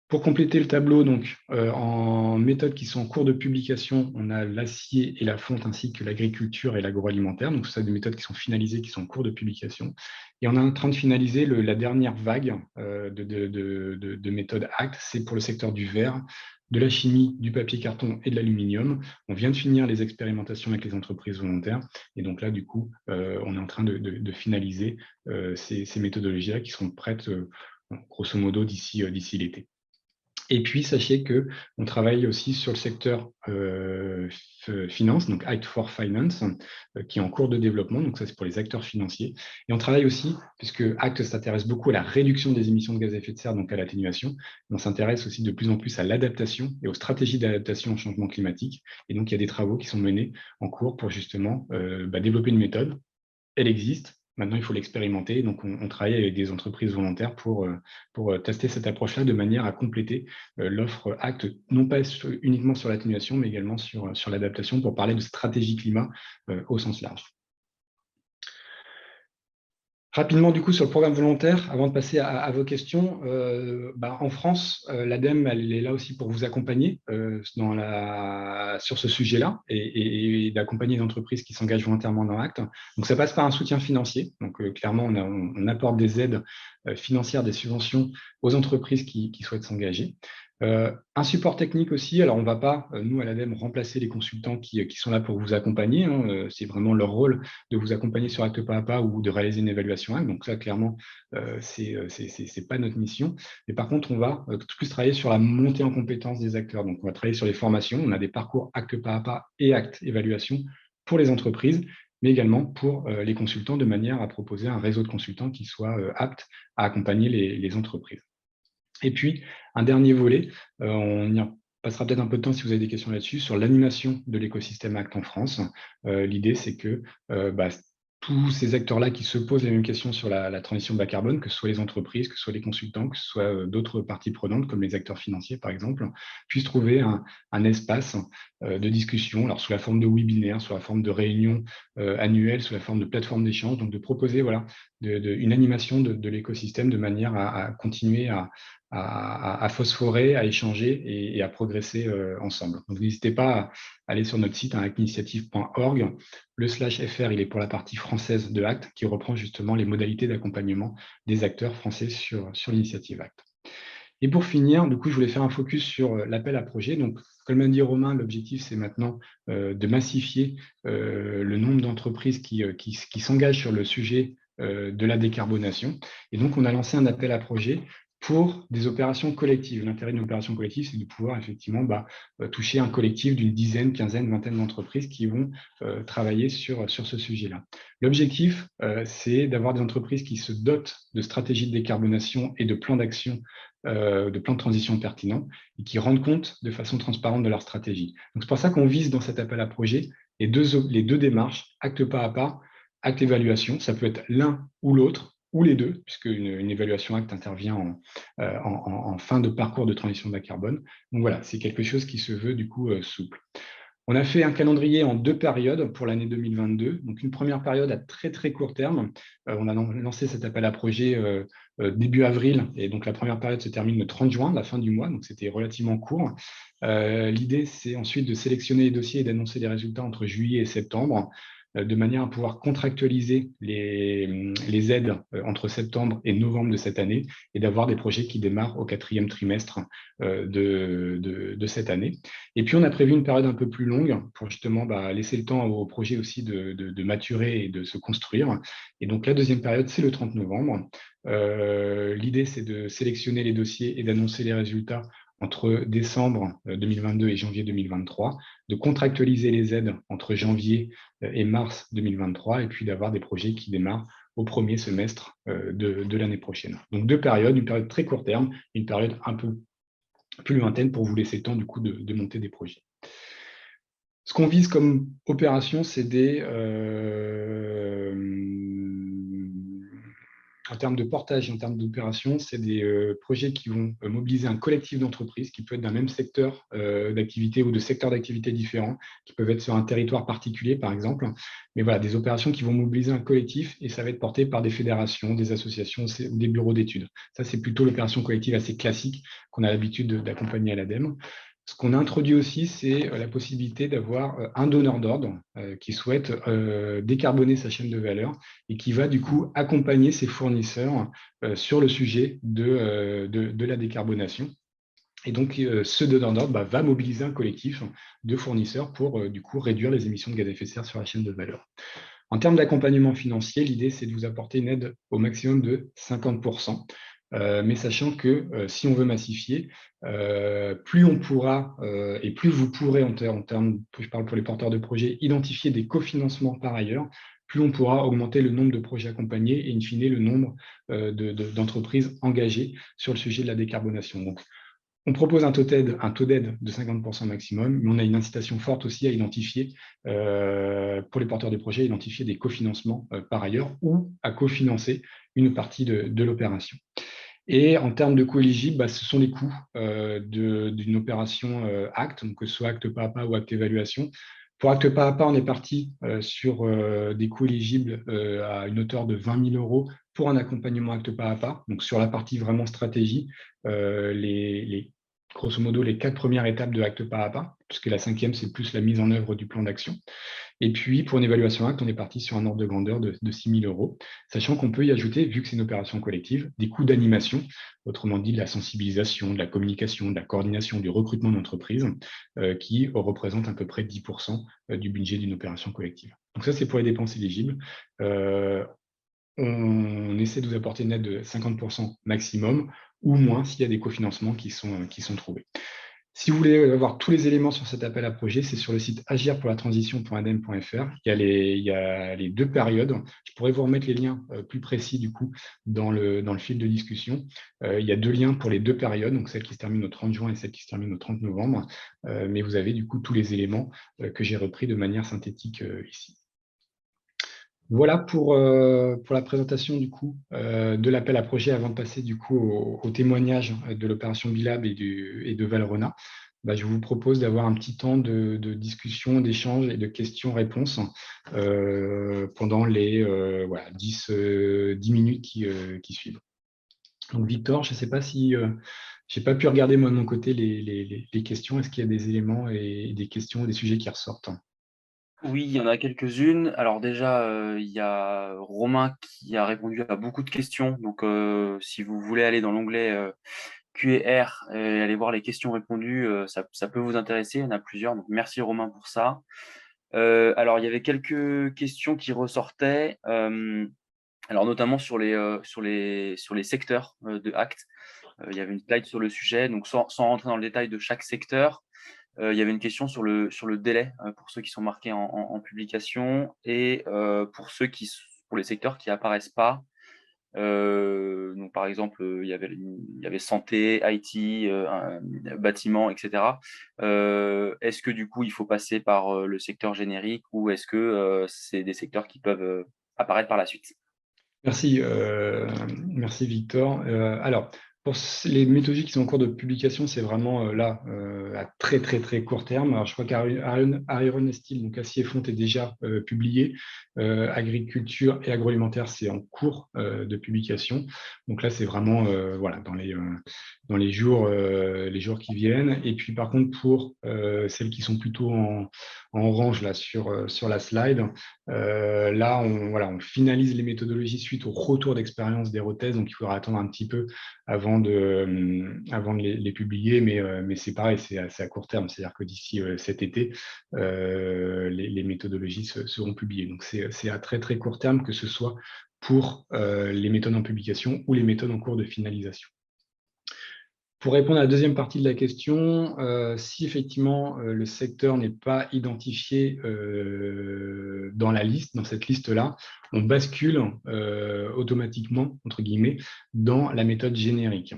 Pour compléter le tableau, donc, en méthodes qui sont en cours de publication, on a l'acier et la fonte ainsi que l'agriculture et l'agroalimentaire. Donc, ce sont des méthodes qui sont finalisées, qui sont en cours de publication. Et on est en train de finaliser la dernière vague de méthodes ACT. C'est pour le secteur du verre, de la chimie, du papier carton et de l'aluminium. On vient de finir les expérimentations avec les entreprises volontaires. Et donc là, du coup, on est en train de finaliser ces méthodologies-là qui seront prêtes, grosso modo, d'ici l'été. Et puis, sachez qu'on travaille aussi sur le secteur finance, donc Act for Finance, qui est en cours de développement. Donc, ça, c'est pour les acteurs financiers. Et on travaille aussi, puisque Act s'intéresse beaucoup à la réduction des émissions de gaz à effet de serre, donc à l'atténuation. On s'intéresse aussi de plus en plus à l'adaptation et aux stratégies d'adaptation au changement climatique. Et donc, il y a des travaux qui sont menés en cours pour justement développer une méthode. Elle existe. Maintenant, il faut l'expérimenter. Donc, on travaille avec des entreprises volontaires pour tester cette approche-là de manière à compléter l'offre ACT, non pas uniquement sur l'atténuation, mais également sur l'adaptation pour parler de stratégie climat au sens large. Rapidement, du coup, sur le programme volontaire, avant de passer à vos questions, en France, l'ADEME, elle est là aussi pour vous accompagner sur ce sujet-là et d'accompagner les entreprises qui s'engagent volontairement dans l'ACT. Donc, ça passe par un soutien financier. Donc, clairement, on apporte des aides financières, des subventions aux entreprises qui souhaitent s'engager. Un support technique aussi. Alors, on ne va pas, nous, à l'ADEME, remplacer les consultants qui sont là pour vous accompagner. Hein. C'est vraiment leur rôle de vous accompagner sur Acte pas à pas ou de réaliser une évaluation ACT. Donc, ça, clairement, c'est pas notre mission. Mais par contre, on va plus travailler sur la montée en compétences des acteurs. Donc, on va travailler sur les formations. On a des parcours Acte pas à pas et Acte évaluation pour les entreprises, mais également pour les consultants, de manière à proposer un réseau de consultants qui soit apte à accompagner les entreprises. Et puis, un dernier volet, on y passera peut-être un peu de temps si vous avez des questions là-dessus, sur l'animation de l'écosystème ACT en France. L'idée, c'est que tous ces acteurs-là qui se posent les mêmes questions sur la transition bas carbone, que ce soit les entreprises, que ce soit les consultants, que ce soit d'autres parties prenantes, comme les acteurs financiers, par exemple, puissent trouver un espace de discussion, alors sous la forme de webinaires, sous la forme de réunions annuelles, sous la forme de plateformes d'échange, donc de proposer une animation de l'écosystème de manière à continuer à phosphorer, à échanger et à progresser ensemble. Donc, n'hésitez pas à aller sur notre site, actinitiative.org. Le /fr, il est pour la partie française de ACT, qui reprend justement les modalités d'accompagnement des acteurs français sur l'initiative ACT. Et pour finir, du coup, je voulais faire un focus sur l'appel à projet. Donc, comme l'a dit Romain, l'objectif, c'est maintenant de massifier le nombre d'entreprises qui s'engagent sur le sujet de la décarbonation. Et donc, on a lancé un appel à projet pour des opérations collectives. L'intérêt d'une opération collective, c'est de pouvoir effectivement toucher un collectif d'une dizaine, quinzaine, vingtaine d'entreprises qui vont travailler sur ce sujet-là. L'objectif, c'est d'avoir des entreprises qui se dotent de stratégies de décarbonation et de plans d'action, de plans de transition pertinents et qui rendent compte de façon transparente de leur stratégie. Donc, c'est pour ça qu'on vise dans cet appel à projet les deux démarches, acte pas à pas, acte évaluation. Ça peut être l'un ou l'autre, ou les deux, puisque une évaluation acte intervient en fin de parcours de transition bas carbone. Donc voilà, c'est quelque chose qui se veut du coup souple. On a fait un calendrier en 2 périodes pour l'année 2022. Donc, une première période à très, très court terme. On a lancé cet appel à projet début avril. Et donc, la première période se termine le 30 juin, la fin du mois. Donc, c'était relativement court. L'idée, c'est ensuite de sélectionner les dossiers et d'annoncer les résultats entre juillet et septembre, de manière à pouvoir contractualiser les aides entre septembre et novembre de cette année et d'avoir des projets qui démarrent au 4e trimestre de cette année. Et puis, on a prévu une période un peu plus longue pour justement laisser le temps au projet aussi de maturer et de se construire. Et donc, la deuxième période, c'est le 30 novembre. L'idée, c'est de sélectionner les dossiers et d'annoncer les résultats entre décembre 2022 et janvier 2023, de contractualiser les aides entre janvier et mars 2023, et puis d'avoir des projets qui démarrent au premier semestre de l'année prochaine. Donc, 2 périodes, une période très court terme, une période un peu plus lointaine pour vous laisser le temps du coup de monter des projets. Ce qu'on vise comme opération, c'est en termes de portage et en termes d'opération, c'est des projets qui vont mobiliser un collectif d'entreprises qui peut être d'un même secteur d'activité ou de secteurs d'activité différents, qui peuvent être sur un territoire particulier, par exemple. Mais voilà, des opérations qui vont mobiliser un collectif et ça va être porté par des fédérations, des associations ou des bureaux d'études. Ça, c'est plutôt l'opération collective assez classique qu'on a l'habitude d'accompagner à l'ADEME. Ce qu'on a introduit aussi, c'est la possibilité d'avoir un donneur d'ordre qui souhaite décarboner sa chaîne de valeur et qui va du coup accompagner ses fournisseurs sur le sujet de la décarbonation. Et donc, ce donneur d'ordre va mobiliser un collectif de fournisseurs pour du coup réduire les émissions de gaz à effet de serre sur la chaîne de valeur. En termes d'accompagnement financier, l'idée, c'est de vous apporter une aide au maximum de 50%. mais sachant que si on veut massifier, plus on pourra et plus vous pourrez, en termes, je parle pour les porteurs de projets, identifier des cofinancements par ailleurs, plus on pourra augmenter le nombre de projets accompagnés et in fine le nombre d'entreprises engagées sur le sujet de la décarbonation. Donc, on propose un taux d'aide de 50% maximum, mais on a une incitation forte aussi à identifier, pour les porteurs de projets, identifier des cofinancements par ailleurs ou à cofinancer une partie de l'opération. Et en termes de coûts éligibles, ce sont les coûts d'une opération acte, donc que ce soit acte pas à pas ou acte évaluation. Pour acte pas à pas, on est parti sur des coûts éligibles à une hauteur de 20 000 € pour un accompagnement acte pas à pas. Donc sur la partie vraiment stratégie, grosso modo les 4 premières étapes de acte pas à pas, puisque la 5e, c'est plus la mise en œuvre du plan d'action. Et puis, pour une évaluation acte, on est parti sur un ordre de grandeur de 6 000 €, sachant qu'on peut y ajouter, vu que c'est une opération collective, des coûts d'animation, autrement dit de la sensibilisation, de la communication, de la coordination, du recrutement d'entreprise, qui représentent à peu près 10% du budget d'une opération collective. Donc ça, c'est pour les dépenses éligibles. On essaie de vous apporter une aide de 50% maximum, ou moins s'il y a des cofinancements qui sont trouvés. Si vous voulez avoir tous les éléments sur cet appel à projet, c'est sur le site agirpourlatransition.adem.fr. Il y a les 2 périodes. Je pourrais vous remettre les liens plus précis du coup dans le fil de discussion. Il y a 2 liens pour les 2 périodes, donc celle qui se termine au 30 juin et celle qui se termine au 30 novembre. Mais vous avez du coup tous les éléments que j'ai repris de manière synthétique ici. Voilà pour la présentation du coup de l'appel à projet, avant de passer du coup au témoignage de l'opération Bilab et de Valrhona. Je vous propose d'avoir un petit temps de discussion, d'échange et de questions-réponses pendant les 10 minutes qui suivent. Donc Victor, je ne sais pas si je n'ai pas pu regarder moi de mon côté les questions. Est-ce qu'il y a des éléments et des questions, des sujets qui ressortent? Oui, il y en a quelques-unes. Alors déjà, il y a Romain qui a répondu à beaucoup de questions. Donc, si vous voulez aller dans l'onglet Q&R et aller voir les questions répondues, ça peut vous intéresser. Il y en a plusieurs. Donc, merci Romain pour ça. Alors, il y avait quelques questions qui ressortaient. Alors, notamment sur les secteurs de Act. Il y avait une slide sur le sujet. Donc, sans rentrer dans le détail de chaque secteur, il y avait une question sur le délai pour ceux qui sont marqués en publication et pour les secteurs qui apparaissent pas. Donc par exemple, il y avait santé, IT, bâtiment, etc. Est-ce que du coup il faut passer par le secteur générique ou est-ce que c'est des secteurs qui peuvent apparaître par la suite? Merci, merci Victor. Alors, pour les méthodologies qui sont en cours de publication, c'est vraiment là, à très court terme. Alors, je crois qu'Iron Steel, donc acier fonte, est déjà publié. Agriculture et agroalimentaire, c'est en cours de publication. Donc là, c'est vraiment voilà, dans les jours qui viennent. Et puis, par contre, pour celles qui sont plutôt en orange là, sur la slide, là, on finalise les méthodologies suite au retour d'expérience des rothèses, donc il faudra attendre un petit peu avant de les publier, mais c'est pareil, c'est à court terme, c'est-à-dire que d'ici cet été, les méthodologies seront publiées. Donc c'est à très court terme, que ce soit pour les méthodes en publication ou les méthodes en cours de finalisation. Pour répondre à la deuxième partie de la question, si effectivement le secteur n'est pas identifié dans cette liste-là, on bascule automatiquement, entre guillemets, dans la méthode générique,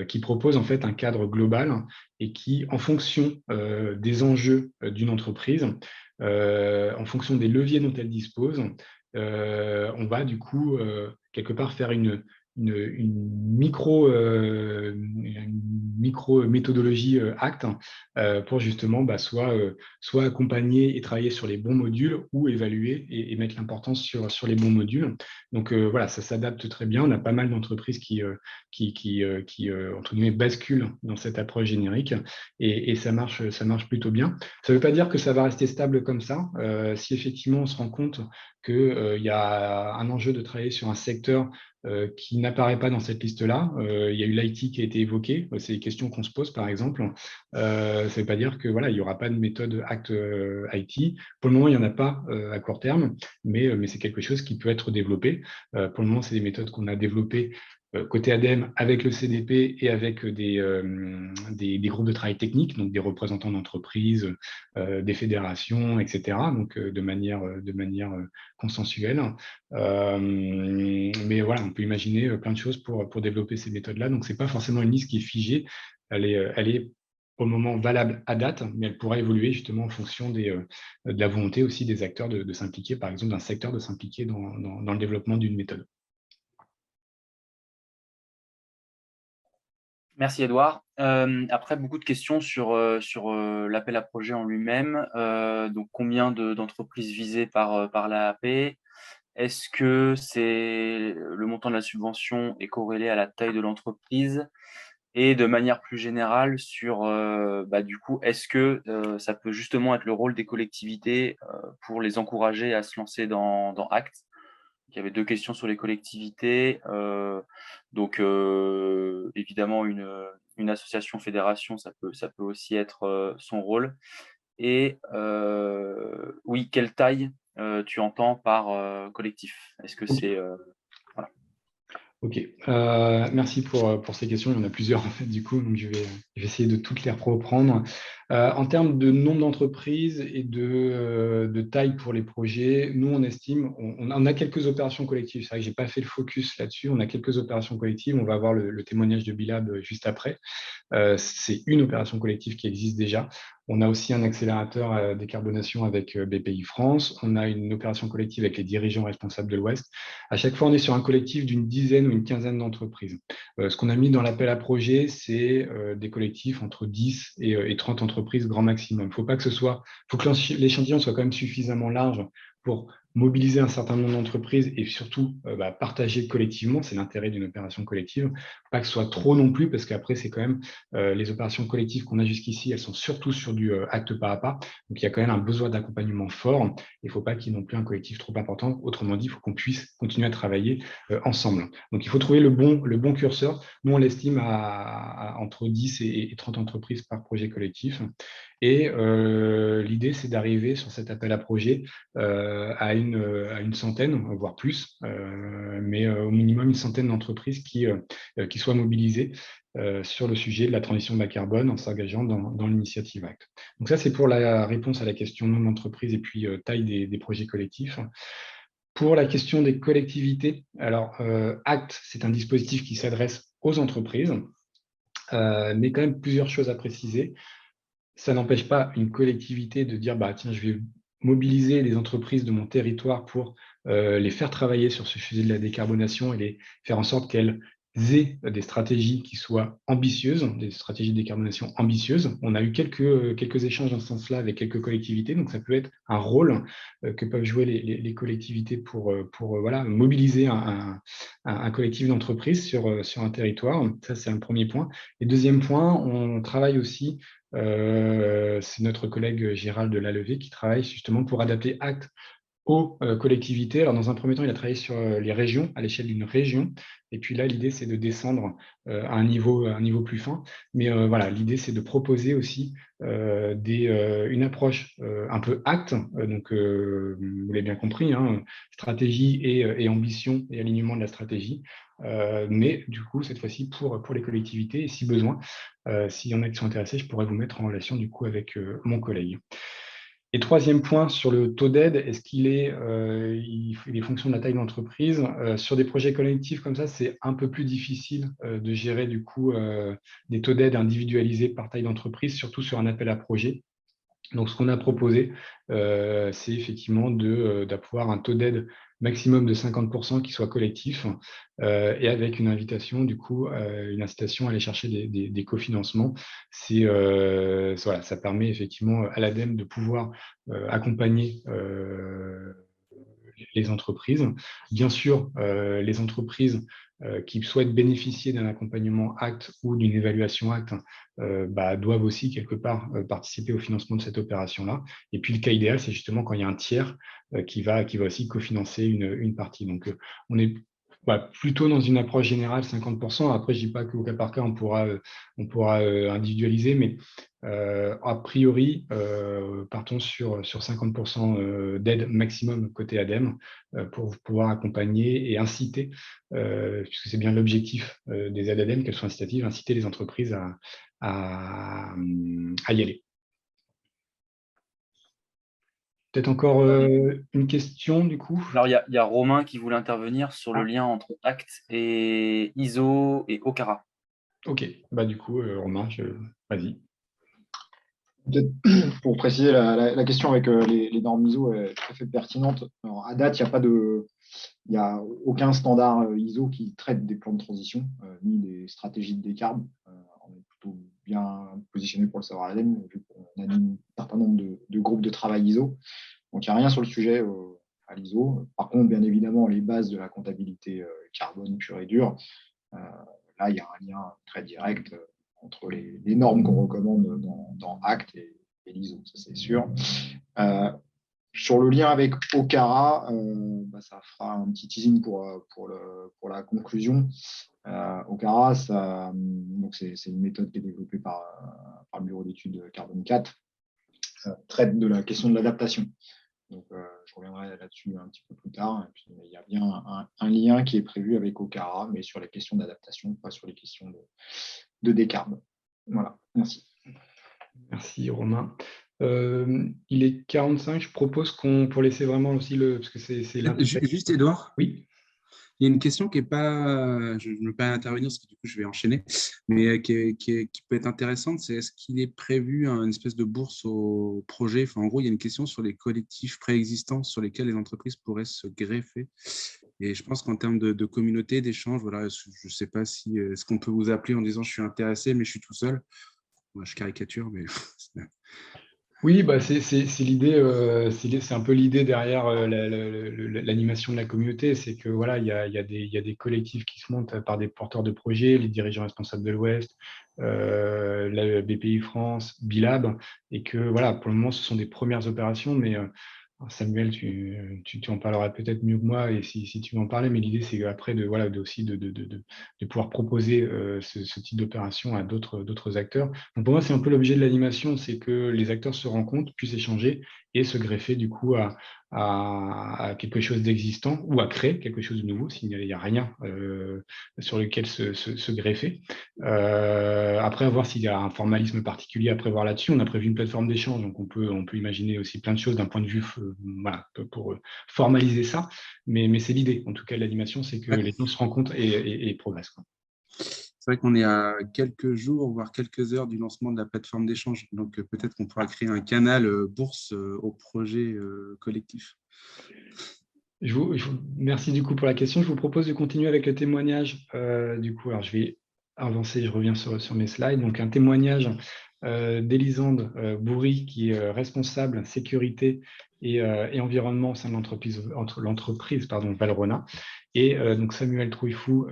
qui propose en fait un cadre global et qui, en fonction des enjeux d'une entreprise, en fonction des leviers dont elle dispose, on va du coup quelque part faire une micro méthodologie acte pour justement soit accompagner et travailler sur les bons modules ou évaluer et mettre l'importance sur les bons modules. Donc voilà, ça s'adapte très bien. On a pas mal d'entreprises qui entre guillemets basculent dans cette approche générique et ça marche plutôt bien. Ça ne veut pas dire que ça va rester stable comme ça. Si effectivement on se rend compte qu'il y a un enjeu de travailler sur un secteur qui n'apparaît pas dans cette liste-là. Il y a eu l'IT qui a été évoqué. C'est des questions qu'on se pose, par exemple. Ça ne veut pas dire que voilà, il n'y aura pas de méthode Act IT. Pour le moment, il n'y en a pas à court terme, mais c'est quelque chose qui peut être développé. Pour le moment, c'est des méthodes qu'on a développées côté ADEME avec le CDP et avec des groupes de travail techniques, donc des représentants d'entreprises, des fédérations, etc., donc de manière consensuelle. Mais voilà, on peut imaginer plein de choses pour développer ces méthodes-là. Donc, ce n'est pas forcément une liste qui est figée. Elle est pour le moment valable à date, mais elle pourra évoluer justement en fonction de la volonté aussi des acteurs de s'impliquer, par exemple d'un secteur de s'impliquer dans le développement d'une méthode. Merci Edouard. Après, beaucoup de questions sur l'appel à projet en lui-même. Donc, combien d'entreprises visées par l'AAP? Est-ce que le montant de la subvention est corrélé à la taille de l'entreprise? Et de manière plus générale, du coup, est-ce que ça peut justement être le rôle des collectivités pour les encourager à se lancer dans ACT? Il y avait 2 questions sur les collectivités. Évidemment, une association, fédération, ça peut aussi être son rôle. Et oui, quelle taille tu entends par collectif? Est-ce que c'est… voilà. Ok, merci pour ces questions. Il y en a plusieurs en fait, du coup, donc je vais essayer de toutes les reprendre. En termes de nombre d'entreprises et de taille pour les projets, nous on estime, on a quelques opérations collectives. C'est vrai que je n'ai pas fait le focus là-dessus. On a quelques opérations collectives. On va avoir le témoignage de Bilab juste après. C'est une opération collective qui existe déjà. On a aussi un accélérateur à décarbonation avec BPI France. On a une opération collective avec les dirigeants responsables de l'Ouest. À chaque fois, on est sur un collectif d'une dizaine ou une quinzaine d'entreprises. Ce qu'on a mis dans l'appel à projet, c'est des collectifs entre 10 et 30 entreprises grand maximum. Faut que l'échantillon soit quand même suffisamment large pour mobiliser un certain nombre d'entreprises et surtout partager collectivement. C'est l'intérêt d'une opération collective. Pas que ce soit trop non plus, parce qu'après, c'est quand même les opérations collectives qu'on a jusqu'ici, elles sont surtout sur du acte pas à pas. Donc, il y a quand même un besoin d'accompagnement fort. Il ne faut pas qu'il y ait non plus un collectif trop important. Autrement dit, il faut qu'on puisse continuer à travailler ensemble. Donc, il faut trouver le bon curseur. Nous, on l'estime à entre 10 et 30 entreprises par projet collectif. Et l'idée, c'est d'arriver sur cet appel à projet à une centaine, voire plus, mais au minimum une centaine d'entreprises qui soient mobilisées sur le sujet de la transition bas carbone en s'engageant dans l'initiative ACT. Donc ça, c'est pour la réponse à la question nombre d'entreprises et puis taille des projets collectifs. Pour la question des collectivités, alors ACT, c'est un dispositif qui s'adresse aux entreprises, mais quand même plusieurs choses à préciser. Ça n'empêche pas une collectivité de dire tiens, je vais mobiliser les entreprises de mon territoire pour les faire travailler sur ce sujet de la décarbonation et les faire en sorte qu'elles aient des stratégies qui soient ambitieuses, des stratégies de décarbonation ambitieuses. On a eu quelques échanges dans ce sens-là avec quelques collectivités, donc ça peut être un rôle que peuvent jouer les collectivités pour mobiliser un collectif d'entreprises sur un territoire. Ça, c'est un premier point. Et deuxième point, on travaille aussi c'est notre collègue Gérald de Lallevée qui travaille justement pour adapter ACT aux collectivités. Alors, dans un premier temps, il a travaillé sur les régions, à l'échelle d'une région. Et puis là, l'idée, c'est de descendre à un niveau plus fin. Mais voilà, l'idée, c'est de proposer aussi une approche un peu ACT. Donc, vous l'avez bien compris, hein, stratégie et ambition et alignement de la stratégie. Mais du coup, cette fois-ci, pour les collectivités. Et si besoin, s'il y en a qui sont intéressés, je pourrais vous mettre en relation du coup avec mon collègue. Et troisième point, sur le taux d'aide, est-ce qu'il est fonction de la taille de l'entreprise? Sur des projets collectifs comme ça, c'est un peu plus difficile de gérer du coup des taux d'aide individualisés par taille d'entreprise, surtout sur un appel à projet. Donc, ce qu'on a proposé, c'est effectivement d'avoir un taux d'aide maximum de 50% qui soit collectif et avec une invitation, du coup, une incitation à aller chercher des cofinancements. Voilà, ça permet effectivement à l'ADEME de pouvoir accompagner les entreprises. Bien sûr, les entreprises qui souhaitent bénéficier d'un accompagnement ACT ou d'une évaluation ACT doivent aussi quelque part participer au financement de cette opération-là. Et puis le cas idéal, c'est justement quand il y a un tiers qui va aussi cofinancer une partie. Donc on est Plutôt dans une approche générale, 50%. Après, je ne dis pas qu'au cas par cas, on pourra individualiser, mais a priori, partons sur 50% d'aide maximum côté ADEME pour pouvoir accompagner et inciter, puisque c'est bien l'objectif des aides ADEME, qu'elles soient incitatives, inciter les entreprises à y aller. Peut-être encore une question, du coup. Alors, il y a Romain qui voulait intervenir sur le lien entre ACT et ISO et OCARA. Ok, du coup, Romain, vas-y. Peut-être pour préciser la question avec les normes ISO est tout à fait pertinente. Alors, à date, il n'y a aucun standard ISO qui traite des plans de transition, ni des stratégies de décarbe. On est plutôt bien positionné pour le savoir ADEME, vu qu'on anime un certain nombre de groupes de travail ISO. Donc, il n'y a rien sur le sujet à l'ISO. Par contre, bien évidemment, les bases de la comptabilité carbone pure et dure, là, il y a un lien très direct entre les normes qu'on recommande dans ACT et l'ISO, ça c'est sûr. Sur le lien avec OCARA, ça fera un petit teasing pour la conclusion. OCARA, c'est une méthode qui est développée par le bureau d'études Carbone 4, traite de la question de l'adaptation. Donc, je reviendrai là-dessus un petit peu plus tard. Et puis, il y a bien un lien qui est prévu avec OCARA, mais sur les questions d'adaptation, pas sur les questions de décarbe. Voilà, merci. Merci Romain. Il est 45, je propose pour laisser vraiment aussi parce que c'est Juste Edouard. Oui. Il y a une question qui est pas, je ne veux pas intervenir parce que du coup je vais enchaîner, mais qui peut être intéressante, c'est est-ce qu'il est prévu une espèce de bourse au projet? Enfin, en gros, il y a une question sur les collectifs préexistants sur lesquels les entreprises pourraient se greffer. Et je pense qu'en termes de communauté, d'échange, voilà, je ne sais pas si ce qu'on peut vous appeler en disant je suis intéressé, mais je suis tout seul. Moi, je caricature, mais Oui, c'est l'idée, c'est un peu l'idée derrière l'animation de la communauté, c'est que voilà, il y a des collectifs qui se montent par des porteurs de projets, les dirigeants responsables de l'Ouest, la BPI France, Bilab, et que voilà, pour le moment, ce sont des premières opérations, mais Samuel, tu en parleras peut-être mieux que moi, et si tu veux en parler, mais l'idée c'est après aussi de pouvoir proposer ce type d'opération à d'autres acteurs. Donc pour moi, c'est un peu l'objet de l'animation, c'est que les acteurs se rencontrent, puissent échanger et se greffer du coup à quelque chose d'existant ou à créer quelque chose de nouveau s'il n'y a rien sur lequel se greffer. Après, à voir s'il y a un formalisme particulier à prévoir là-dessus. On a prévu une plateforme d'échange, donc on peut imaginer aussi plein de choses d'un point de vue pour formaliser ça. Mais c'est l'idée, en tout cas, de l'animation, c'est que les gens se rencontrent et progressent. c'est vrai qu'on est à quelques jours, voire quelques heures du lancement de la plateforme d'échange. Donc, peut-être qu'on pourra créer un canal bourse au projet collectif. Merci du coup pour la question. Je vous propose de continuer avec le témoignage. Du coup, alors je vais avancer, je reviens sur mes slides. Donc, un témoignage d'Elisande Bourri, qui est responsable sécurité et environnement au sein de l'entreprise Valrhona. Et donc Samuel Trouillefou,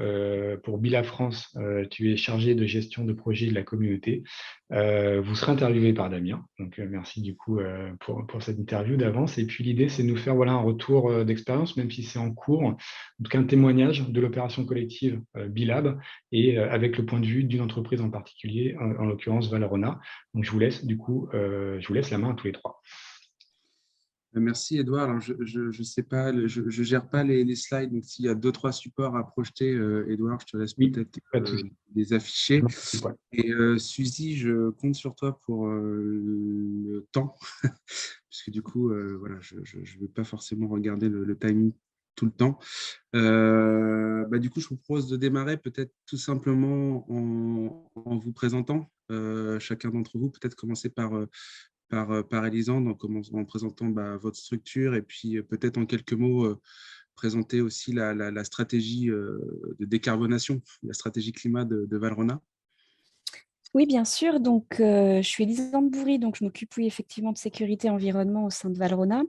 pour Bila France, tu es chargé de gestion de projet de la communauté. Vous serez interviewé par Damien. Donc merci du coup pour cette interview d'avance. Et puis l'idée, c'est de nous faire un retour d'expérience, même si c'est en cours, en tout cas un témoignage de l'opération collective Bilab, et avec le point de vue d'une entreprise en particulier, en l'occurrence Valrhona. Donc je vous laisse la main à tous les trois. Merci Edouard. Alors, je sais pas, je gère pas les slides, donc s'il y a 2-3 supports à projeter, Edouard, je te laisse peut-être les afficher. Et Suzy, je compte sur toi pour le temps, puisque du coup, voilà, je ne vais pas forcément regarder le timing tout le temps. Du coup, je vous propose de démarrer peut-être tout simplement en vous présentant. Chacun d'entre vous, peut-être commencer par Elisande, en présentant votre structure et puis peut-être en quelques mots présenter aussi la stratégie de décarbonation, la stratégie climat de Valrhona. Oui, bien sûr. Donc, je suis Elisande Bourri, donc je m'occupe effectivement de sécurité et environnement au sein de Valrhona.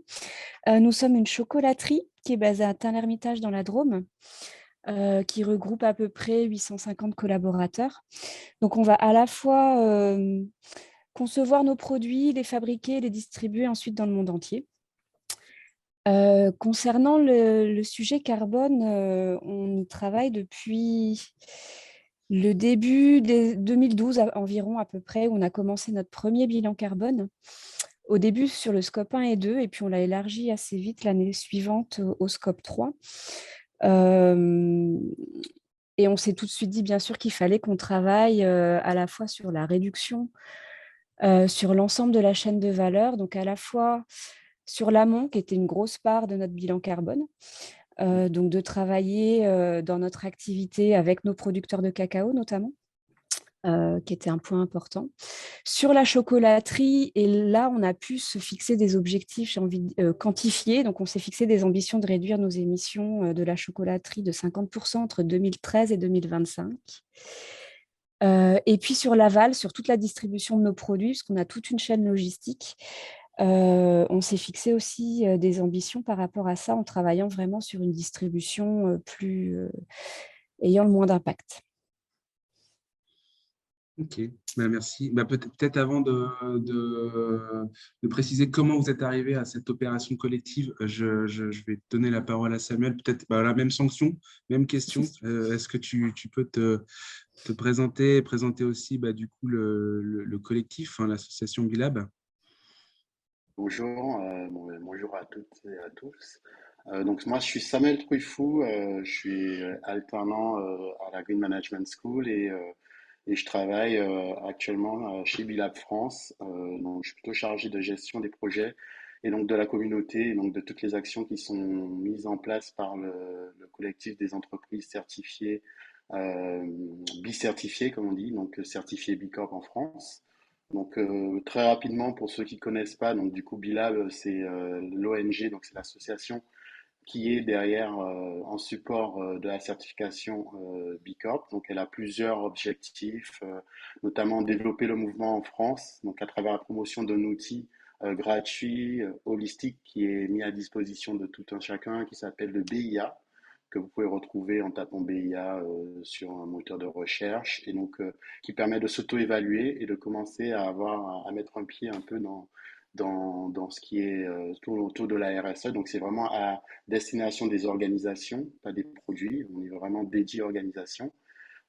Nous sommes une chocolaterie qui est basée à Tain-l'Hermitage dans la Drôme, qui regroupe à peu près 850 collaborateurs. Donc, on va à la fois concevoir nos produits, les fabriquer, les distribuer ensuite dans le monde entier. Concernant le sujet carbone, on y travaille depuis le début des 2012 environ à peu près, où on a commencé notre premier bilan carbone. Au début sur le scope 1 et 2, et puis on l'a élargi assez vite l'année suivante au scope 3. Et on s'est tout de suite dit, bien sûr, qu'il fallait qu'on travaille à la fois sur la réduction, sur l'ensemble de la chaîne de valeur, donc à la fois sur l'amont, qui était une grosse part de notre bilan carbone, donc de travailler dans notre activité avec nos producteurs de cacao notamment, qui était un point important. Sur la chocolaterie, et là, on a pu se fixer des objectifs, j'ai envie quantifiés. Donc, on s'est fixé des ambitions de réduire nos émissions de la chocolaterie de 50% entre 2013 et 2025. Et puis sur l'aval, sur toute la distribution de nos produits, parce qu'on a toute une chaîne logistique, on s'est fixé aussi des ambitions par rapport à ça, en travaillant vraiment sur une distribution ayant le moins d'impact. Ok, merci. Peut-être avant de préciser comment vous êtes arrivé à cette opération collective, je vais te donner la parole à Samuel. Peut-être la même sanction, même question. Est-ce que tu peux te présenter aussi du coup le collectif, hein, l'association Bilab? Bonjour, bonjour à toutes et à tous. Donc moi, je suis Samuel Trouillefou, je suis alternant à la Green Management School et je travaille actuellement chez Bilab France. Donc je suis plutôt chargé de gestion des projets et donc de la communauté et donc de toutes les actions qui sont mises en place par le collectif des entreprises certifiées, bi-certifiées comme on dit, donc certifiées Bicorp en France. Donc très rapidement pour ceux qui ne connaissent pas, donc du coup Bilab c'est l'ONG, donc c'est l'association qui est derrière en support de la certification B Corp. Donc elle a plusieurs objectifs, notamment développer le mouvement en France, donc à travers la promotion d'un outil gratuit, holistique, qui est mis à disposition de tout un chacun, qui s'appelle le BIA, que vous pouvez retrouver en tapant BIA sur un moteur de recherche, et donc qui permet de s'auto-évaluer et de commencer à mettre un pied un peu dans ce qui est tout autour de la RSE. Donc c'est vraiment à destination des organisations, pas des produits. On est vraiment dédié organisation.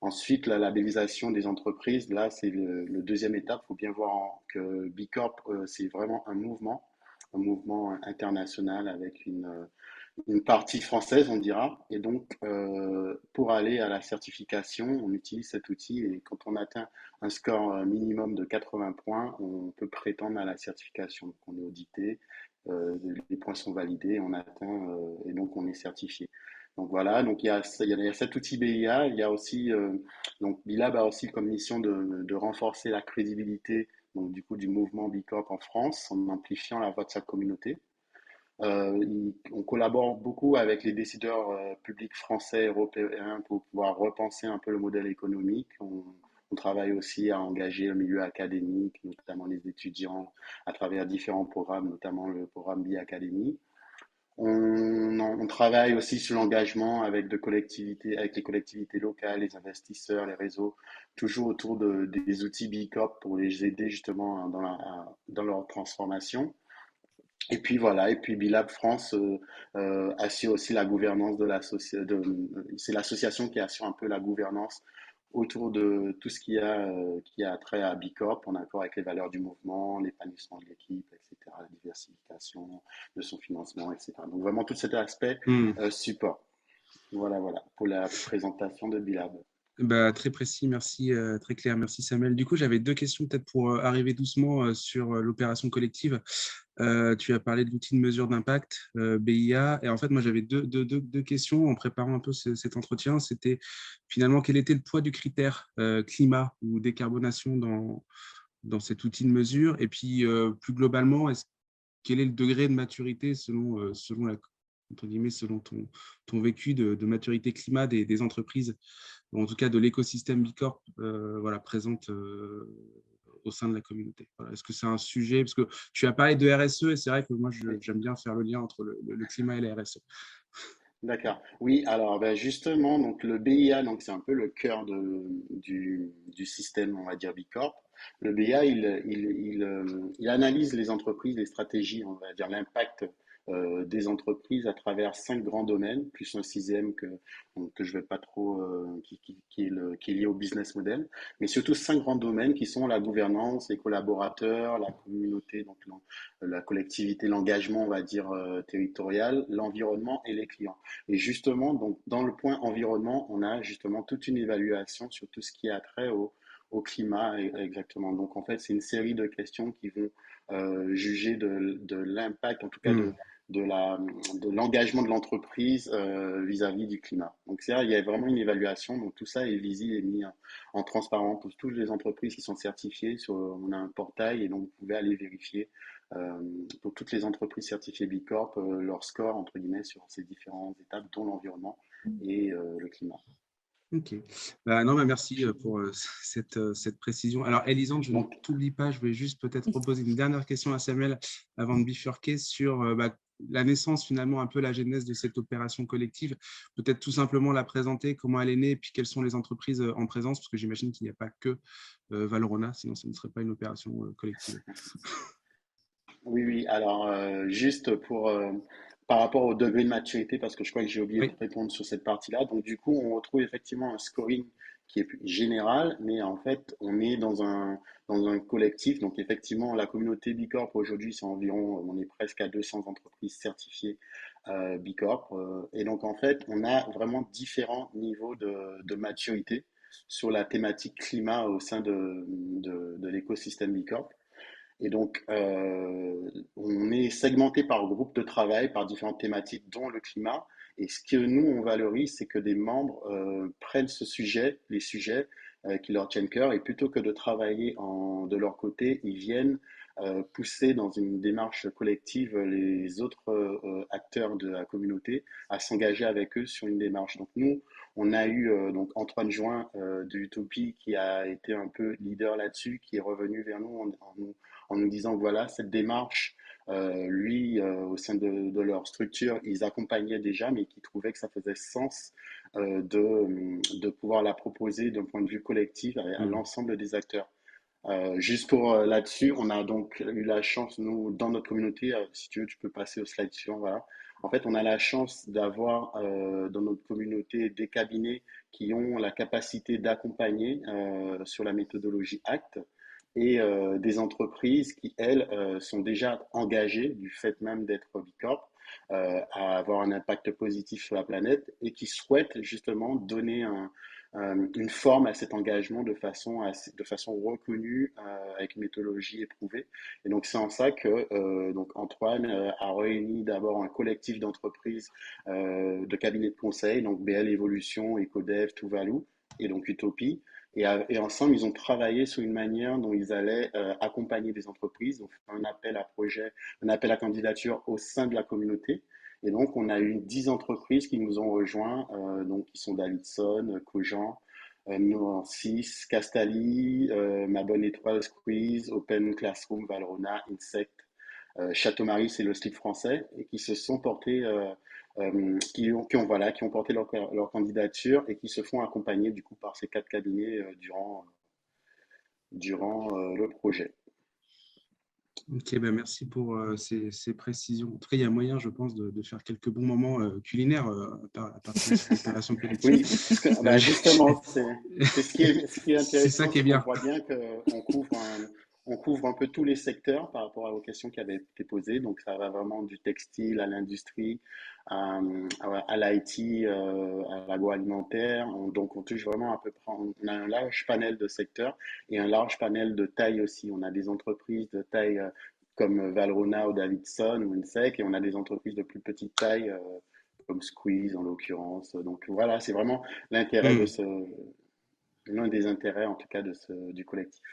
Ensuite, la labellisation des entreprises, là, c'est le deuxième étape. Il faut bien voir que B Corp, c'est vraiment un mouvement international avec une partie française, on dira. Et donc, pour aller à la certification, on utilise cet outil et quand on atteint un score minimum de 80 points, on peut prétendre à la certification. Donc, on est audité, les points sont validés, on atteint et donc on est certifié. Donc voilà, donc il y a cet outil BIA, il y a aussi, donc Bilab a aussi comme mission de renforcer la crédibilité donc, du coup, du mouvement Bicorp en France en amplifiant la voix de sa communauté. On collabore beaucoup avec les décideurs publics français, européens pour pouvoir repenser un peu le modèle économique. On travaille aussi à engager le milieu académique, notamment les étudiants, à travers différents programmes, notamment le programme Bi-Académie. On travaille aussi sur l'engagement avec les collectivités locales, les investisseurs, les réseaux, toujours autour des outils Bicorp pour les aider justement dans leur transformation. Et puis voilà, et puis Bilab France assure aussi la gouvernance de l'association. C'est l'association qui assure un peu la gouvernance autour de tout ce qui a trait à Bicorp, en accord avec les valeurs du mouvement, l'épanouissement de l'équipe, etc., la diversification de son financement, etc. Donc vraiment tout cet aspect support. Voilà, voilà, pour la présentation de Bilab. Très précis, merci, très clair, merci Samuel. Du coup, j'avais deux questions peut-être pour arriver doucement sur l'opération collective. Tu as parlé de l'outil de mesure d'impact, BIA, et en fait, moi j'avais deux questions en préparant un peu cet entretien. C'était finalement quel était le poids du critère climat ou décarbonation dans cet outil de mesure, et puis plus globalement, quel est le degré de maturité entre guillemets, selon ton vécu de maturité climat des entreprises, ou en tout cas de l'écosystème Bicorp présente au sein de la communauté. Voilà. Est-ce que c'est un sujet, parce que tu as parlé de RSE et c'est vrai que moi j'aime bien faire le lien entre le climat et la RSE. D'accord. Oui, alors ben justement, donc le BIA, donc c'est un peu le cœur du système, on va dire Bicorp. Le BA, il analyse les entreprises, les stratégies, on va dire l'impact des entreprises à travers 5 grands domaines, plus un sixième que je vais pas trop, qui est lié au business model, mais surtout 5 grands domaines qui sont la gouvernance, les collaborateurs, la communauté, donc la collectivité, l'engagement, on va dire, territorial, l'environnement et les clients. Et justement, donc, dans le point environnement, on a justement toute une évaluation sur tout ce qui a trait au climat exactement. Donc en fait, c'est une série de questions qui vont juger de l'impact, en tout cas de l'engagement de l'entreprise vis-à-vis du climat. Donc c'est là, il y a vraiment une évaluation. Donc tout ça est visible et mis en transparent pour toutes les entreprises qui sont certifiées. On a un portail et donc vous pouvez aller vérifier pour toutes les entreprises certifiées B Corp leur score entre guillemets sur ces différentes étapes, dont l'environnement et le climat. Ok. Merci pour cette précision. Alors, Elisande, je ne t'oublie pas, je vais juste peut-être proposer une dernière question à Samuel avant de bifurquer sur la naissance, finalement, un peu la genèse de cette opération collective. Peut-être tout simplement la présenter, comment elle est née, et puis quelles sont les entreprises en présence, parce que j'imagine qu'il n'y a pas que Valrhona, sinon ce ne serait pas une opération collective. Oui. Alors, juste par rapport au degré de maturité, parce que je crois que j'ai oublié de répondre sur cette partie-là. Donc, du coup, on retrouve effectivement un scoring qui est plus général, mais en fait, on est dans un collectif. Donc, effectivement, la communauté B Corp aujourd'hui, c'est environ, on est presque à 200 entreprises certifiées B Corp. Et donc, en fait, on a vraiment différents niveaux de maturité sur la thématique climat au sein de l'écosystème B Corp. Et donc, on est segmenté par groupe de travail, par différentes thématiques, dont le climat. Et ce que nous, on valorise, c'est que des membres prennent les sujets qui leur tiennent cœur, et plutôt que de travailler de leur côté, ils viennent pousser dans une démarche collective les autres acteurs de la communauté à s'engager avec eux sur une démarche. Donc nous, on a eu donc Antoine Join de Utopie qui a été un peu leader là-dessus, qui est revenu vers nous en nous disant que voilà, cette démarche, au sein de leur structure, ils accompagnaient déjà, mais qui trouvaient que ça faisait sens de pouvoir la proposer d'un point de vue collectif à l'ensemble des acteurs. Juste pour là-dessus, on a donc eu la chance, nous, dans notre communauté, si tu veux, tu peux passer au slide suivant, voilà. En fait, on a la chance d'avoir dans notre communauté des cabinets qui ont la capacité d'accompagner sur la méthodologie ACT, et des entreprises qui, elles, sont déjà engagées du fait même d'être B Corp à avoir un impact positif sur la planète, et qui souhaitent justement donner une forme à cet engagement de façon reconnue, avec une méthodologie éprouvée. Et donc c'est en ça que donc Antoine a réuni d'abord un collectif d'entreprises de cabinets de conseil, donc BL Evolution, Ecodev, Tuvalu, et donc Utopie. Et ensemble, ils ont travaillé sur une manière dont ils allaient accompagner des entreprises, donc un appel à projet, un appel à candidature au sein de la communauté. Et donc, on a eu 10 entreprises qui nous ont rejoints, donc qui sont Davidson, Cogent, Nuancis, Castali, Ma Bonne Étoile, Squeeze, Open Classroom, Valrhona, Insect, Château-Marie, c'est le slip français, et qui se sont portés, qui ont porté leur candidature, et qui se font accompagner du coup par ces 4 cabinets durant le projet. Ok, merci pour ces précisions. En tout cas, il y a moyen, je pense, de faire quelques bons moments culinaires à partir de cette opération collective. Oui, justement, c'est ce qui est intéressant. C'est ça qui est bien. On voit bien qu'on couvre un peu tous les secteurs par rapport aux questions qui avaient été posées. Donc, ça va vraiment du textile à l'industrie, à l'IT, à l'agroalimentaire. Donc, on touche vraiment à peu près. On a un large panel de secteurs et un large panel de taille aussi. On a des entreprises de taille comme Valrhona ou Davidson ou Insec, et on a des entreprises de plus petite taille comme Squeeze en l'occurrence. Donc voilà, c'est vraiment l'intérêt l'un des intérêts en tout cas du collectif.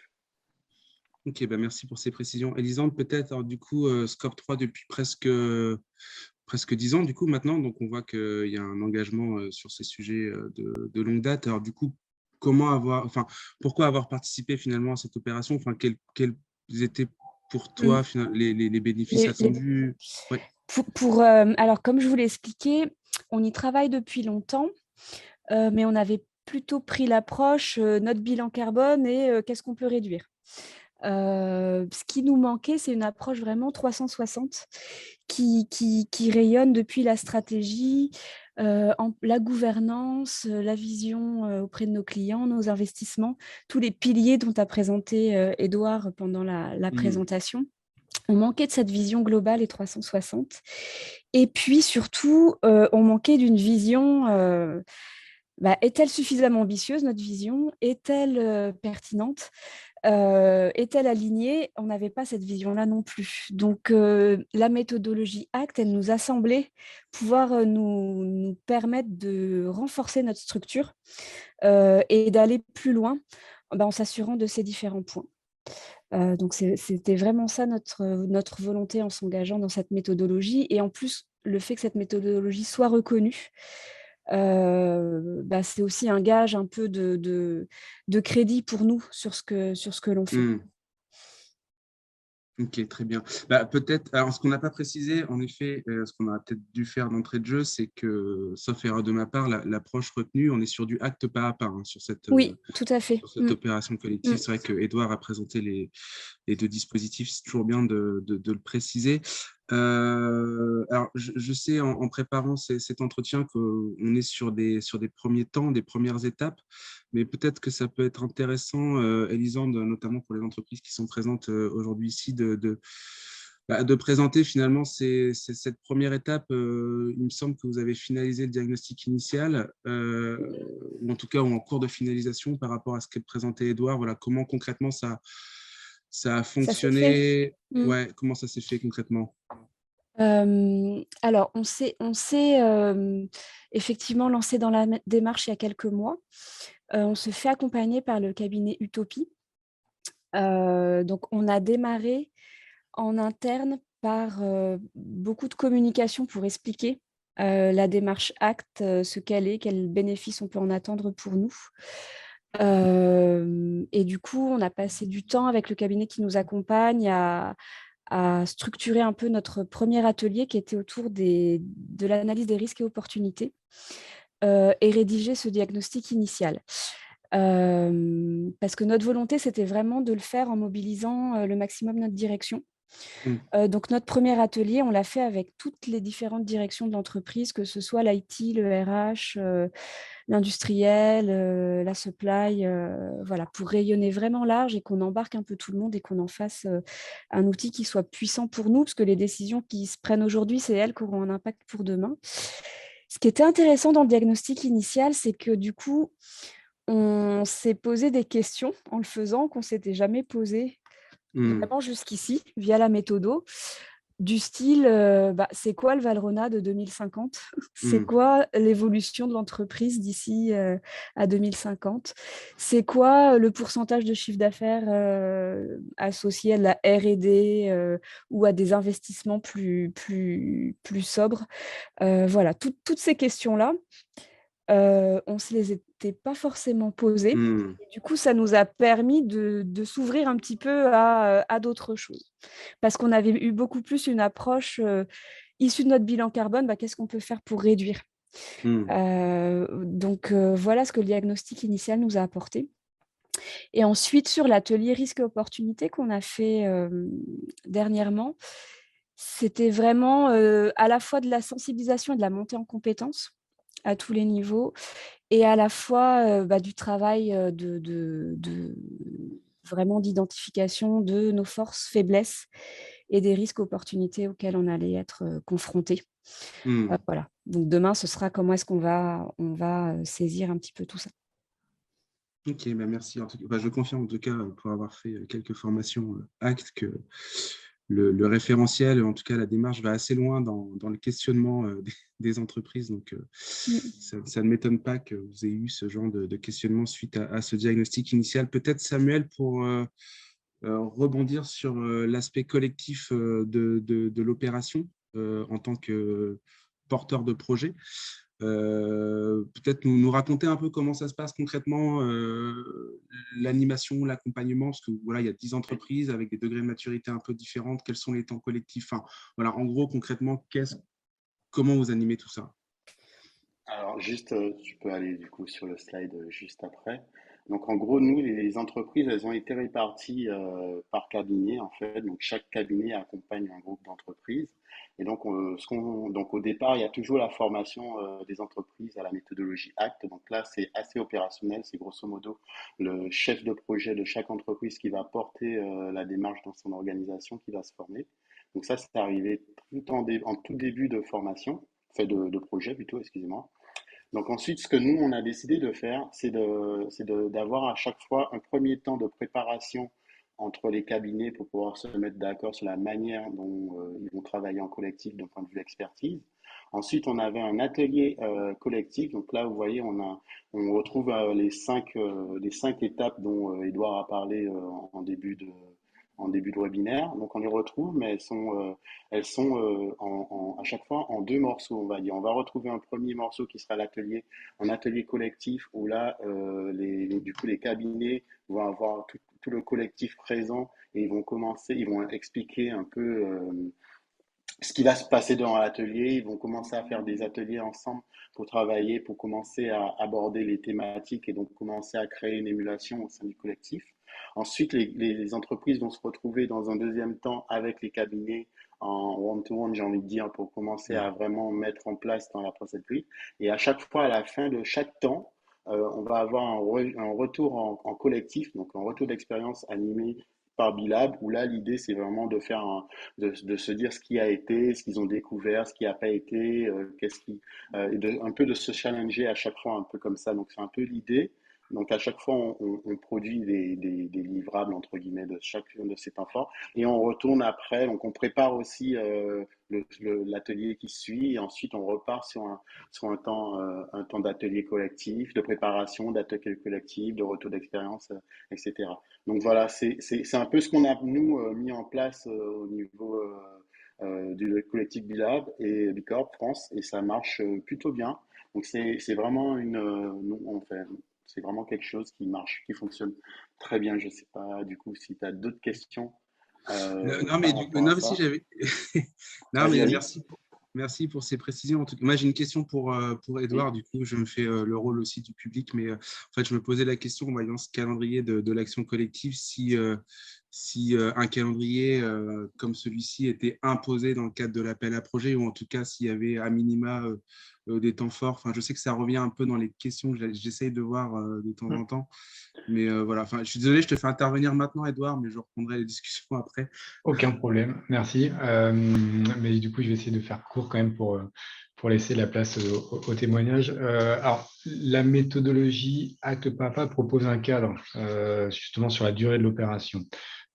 Ok, merci pour ces précisions. Elisande, peut-être du coup Scope 3 depuis presque 10 ans du coup maintenant, donc on voit qu'il y a un engagement sur ces sujets de longue date. Alors du coup, pourquoi avoir participé finalement à cette opération, quels étaient pour toi les bénéfices attendus? Alors, comme je vous l'ai expliqué, on y travaille depuis longtemps, mais on n'avait plutôt pris l'approche notre bilan carbone et qu'est-ce qu'on peut réduire. Ce qui nous manquait, c'est une approche vraiment 360 qui rayonne depuis la stratégie, la gouvernance, la vision auprès de nos clients, nos investissements, tous les piliers dont a présenté Édouard pendant la présentation. On manquait de cette vision globale et 360. Et puis surtout, on manquait d'une vision. Est-elle suffisamment ambitieuse, notre vision? Est-elle pertinente? Est-elle alignée? On n'avait pas cette vision-là non plus. Donc, la méthodologie ACT, elle nous a semblé pouvoir nous permettre de renforcer notre structure et d'aller plus loin en s'assurant de ces différents points. Donc, c'était vraiment ça notre volonté en s'engageant dans cette méthodologie. Et en plus, le fait que cette méthodologie soit reconnue, c'est aussi un gage un peu de crédit pour nous sur ce que l'on fait. Ok, très bien. Peut-être, alors ce qu'on n'a pas précisé, en effet, ce qu'on aurait peut-être dû faire d'entrée de jeu, c'est que, sauf erreur de ma part, l'approche retenue, on est sur du acte pas à pas sur cette, oui, tout à fait. sur cette opération collective. C'est vrai que Édouard a présenté les deux dispositifs, c'est toujours bien de le préciser. Alors, je sais en préparant cet entretien qu'on est sur des premiers temps, des premières étapes, mais peut-être que ça peut être intéressant, Elisande, notamment pour les entreprises qui sont présentes aujourd'hui ici, de présenter finalement cette première étape. Il me semble que vous avez finalisé le diagnostic initial, ou en tout cas ou en cours de finalisation par rapport à ce qu'a présenté Édouard. Voilà, comment concrètement ça a fonctionné. Ouais, comment ça s'est fait concrètement? Alors, on s'est effectivement lancé dans la démarche il y a quelques mois. On se fait accompagner par le cabinet Utopie. Donc, on a démarré en interne par beaucoup de communication pour expliquer la démarche ACT, ce qu'elle est, quels bénéfices on peut en attendre pour nous. Et du coup, on a passé du temps avec le cabinet qui nous accompagne à structurer un peu notre premier atelier qui était autour de l'analyse des risques et opportunités et rédiger ce diagnostic initial. Parce que notre volonté, c'était vraiment de le faire en mobilisant le maximum notre direction. Donc, notre premier atelier, on l'a fait avec toutes les différentes directions de l'entreprise, que ce soit l'IT, le RH, l'industriel, la supply, voilà, pour rayonner vraiment large et qu'on embarque un peu tout le monde et qu'on en fasse un outil qui soit puissant pour nous, parce que les décisions qui se prennent aujourd'hui, c'est elles qui auront un impact pour demain. Ce qui était intéressant dans le diagnostic initial, c'est que du coup, on s'est posé des questions en le faisant qu'on ne s'était jamais posé vraiment jusqu'ici, via la méthodo, du style, c'est quoi le Valrhona de 2050? C'est quoi l'évolution de l'entreprise d'ici à 2050? C'est quoi le pourcentage de chiffre d'affaires associé à de la R&D ou à des investissements plus sobres? Voilà, toutes ces questions-là, on ne se les était pas forcément posées. Du coup, ça nous a permis de s'ouvrir un petit peu à d'autres choses. Parce qu'on avait eu beaucoup plus une approche issue de notre bilan carbone, qu'est-ce qu'on peut faire pour réduire? Donc, voilà ce que le diagnostic initial nous a apporté. Et ensuite, sur l'atelier risque et opportunité qu'on a fait dernièrement, c'était vraiment à la fois de la sensibilisation et de la montée en compétences à tous les niveaux, et à la fois du travail vraiment d'identification de nos forces, faiblesses et des risques, opportunités auxquels on allait être confrontés. Voilà. Donc demain, ce sera comment est-ce qu'on va saisir un petit peu tout ça. Ok, merci. En tout cas, je confirme en tout cas pour avoir fait quelques formations ACT que le référentiel, en tout cas la démarche, va assez loin dans le questionnement des entreprises. Donc, ça ne m'étonne pas que vous ayez eu ce genre de questionnement suite à ce diagnostic initial. Peut-être, Samuel, pour rebondir sur l'aspect collectif de l'opération en tant que porteur de projet. Peut-être nous raconter un peu comment ça se passe concrètement, l'animation, l'accompagnement, parce que voilà, il y a 10 entreprises avec des degrés de maturité un peu différentes. Quels sont les temps collectifs? Enfin, voilà, en gros, concrètement, comment vous animez tout ça? Alors, juste, tu peux aller du coup sur le slide juste après. Donc, en gros, nous, les entreprises, elles ont été réparties par cabinet, en fait. Donc, chaque cabinet accompagne un groupe d'entreprises. Et donc, donc, au départ, il y a toujours la formation des entreprises à la méthodologie ACT. Donc là, c'est assez opérationnel. C'est grosso modo le chef de projet de chaque entreprise qui va porter la démarche dans son organisation qui va se former. Donc ça, c'est arrivé en tout début de formation, fait de projet plutôt, excusez-moi. Donc ensuite, ce que nous, on a décidé de faire, d'avoir à chaque fois un premier temps de préparation entre les cabinets pour pouvoir se mettre d'accord sur la manière dont ils vont travailler en collectif d'un point de vue expertise. Ensuite, on avait un atelier collectif. Donc là, vous voyez, on retrouve les cinq étapes dont Edouard a parlé en début de webinaire. Donc on les retrouve, mais elles sont à chaque fois en deux morceaux, on va dire. On va retrouver un premier morceau qui sera un atelier collectif où là, du coup, les cabinets vont avoir tout le collectif présent et ils vont expliquer un peu ce qui va se passer dans l'atelier. Ils vont commencer à faire des ateliers ensemble pour travailler, pour commencer à aborder les thématiques et donc commencer à créer une émulation au sein du collectif. Ensuite, les entreprises vont se retrouver dans un deuxième temps avec les cabinets en one-to-one, j'ai envie de dire, pour commencer à vraiment mettre en place dans la procédure. Et à chaque fois, à la fin de chaque temps, on va avoir un retour en collectif, donc un retour d'expérience animé par Bilab, où là, l'idée, c'est vraiment de se dire ce qui a été, ce qu'ils ont découvert, ce qui n'a pas été, un peu de se challenger à chaque fois, un peu comme ça. Donc, c'est un peu l'idée. Donc, à chaque fois, on produit des livrables, entre guillemets, de chacun de ces temps forts. Et on retourne après. Donc, on prépare aussi l'atelier qui suit. Et ensuite, on repart sur un temps d'atelier collectif, de préparation, d'atelier collectif, de retour d'expérience, etc. Donc, voilà, c'est un peu ce qu'on a, nous, mis en place au niveau du collectif Bilab et Bicorp France. Et ça marche plutôt bien. Donc, c'est vraiment c'est vraiment quelque chose qui marche, qui fonctionne très bien. Je ne sais pas, du coup, si tu as d'autres questions Non, mais par rapport à non, mais si ça. j'avais. Non, Vas-y, mais vas-y. merci pour ces précisions. En tout cas, moi, j'ai une question pour Oui. Edouard. Du coup, je me fais le rôle aussi du public, mais en fait, je me posais la question en voyant ce calendrier de l'action collective, si un calendrier comme celui-ci était imposé dans le cadre de l'appel à projet, ou en tout cas s'il y avait à minima des temps forts. Enfin, je sais que ça revient un peu dans les questions que j'essaye de voir de temps en temps. Mais voilà, enfin, je suis désolé, je te fais intervenir maintenant, Edouard, mais je reprendrai les discussions après. Aucun problème, merci. Mais du coup, je vais essayer de faire court quand même pour laisser la place au témoignage. Alors, la méthodologie Acte Papa propose un cadre justement sur la durée de l'opération.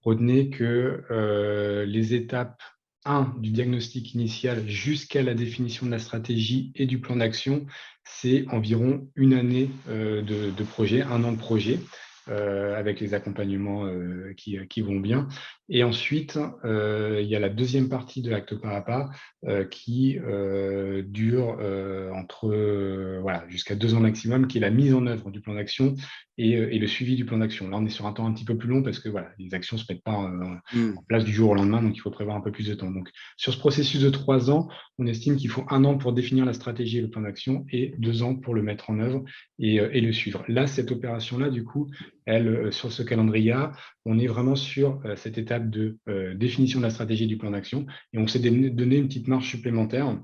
Retenez que les étapes 1 du diagnostic initial jusqu'à la définition de la stratégie et du plan d'action, c'est environ une année de projet, un an de projet. Avec les accompagnements qui vont bien. Et ensuite, il y a la deuxième partie de l'acte pas à pas qui dure voilà, jusqu'à 2 ans maximum, qui est la mise en œuvre du plan d'action et le suivi du plan d'action. Là, on est sur un temps un petit peu plus long parce que voilà, les actions ne se mettent pas en place du jour au lendemain, donc il faut prévoir un peu plus de temps. Donc, sur ce processus de 3 ans, on estime qu'il faut 1 an pour définir la stratégie et le plan d'action et 2 ans pour le mettre en œuvre et le suivre. Là, cette opération-là, du coup, elle, sur ce calendrier, on est vraiment sur cette étape de définition de la stratégie du plan d'action et on s'est donné une petite marge supplémentaire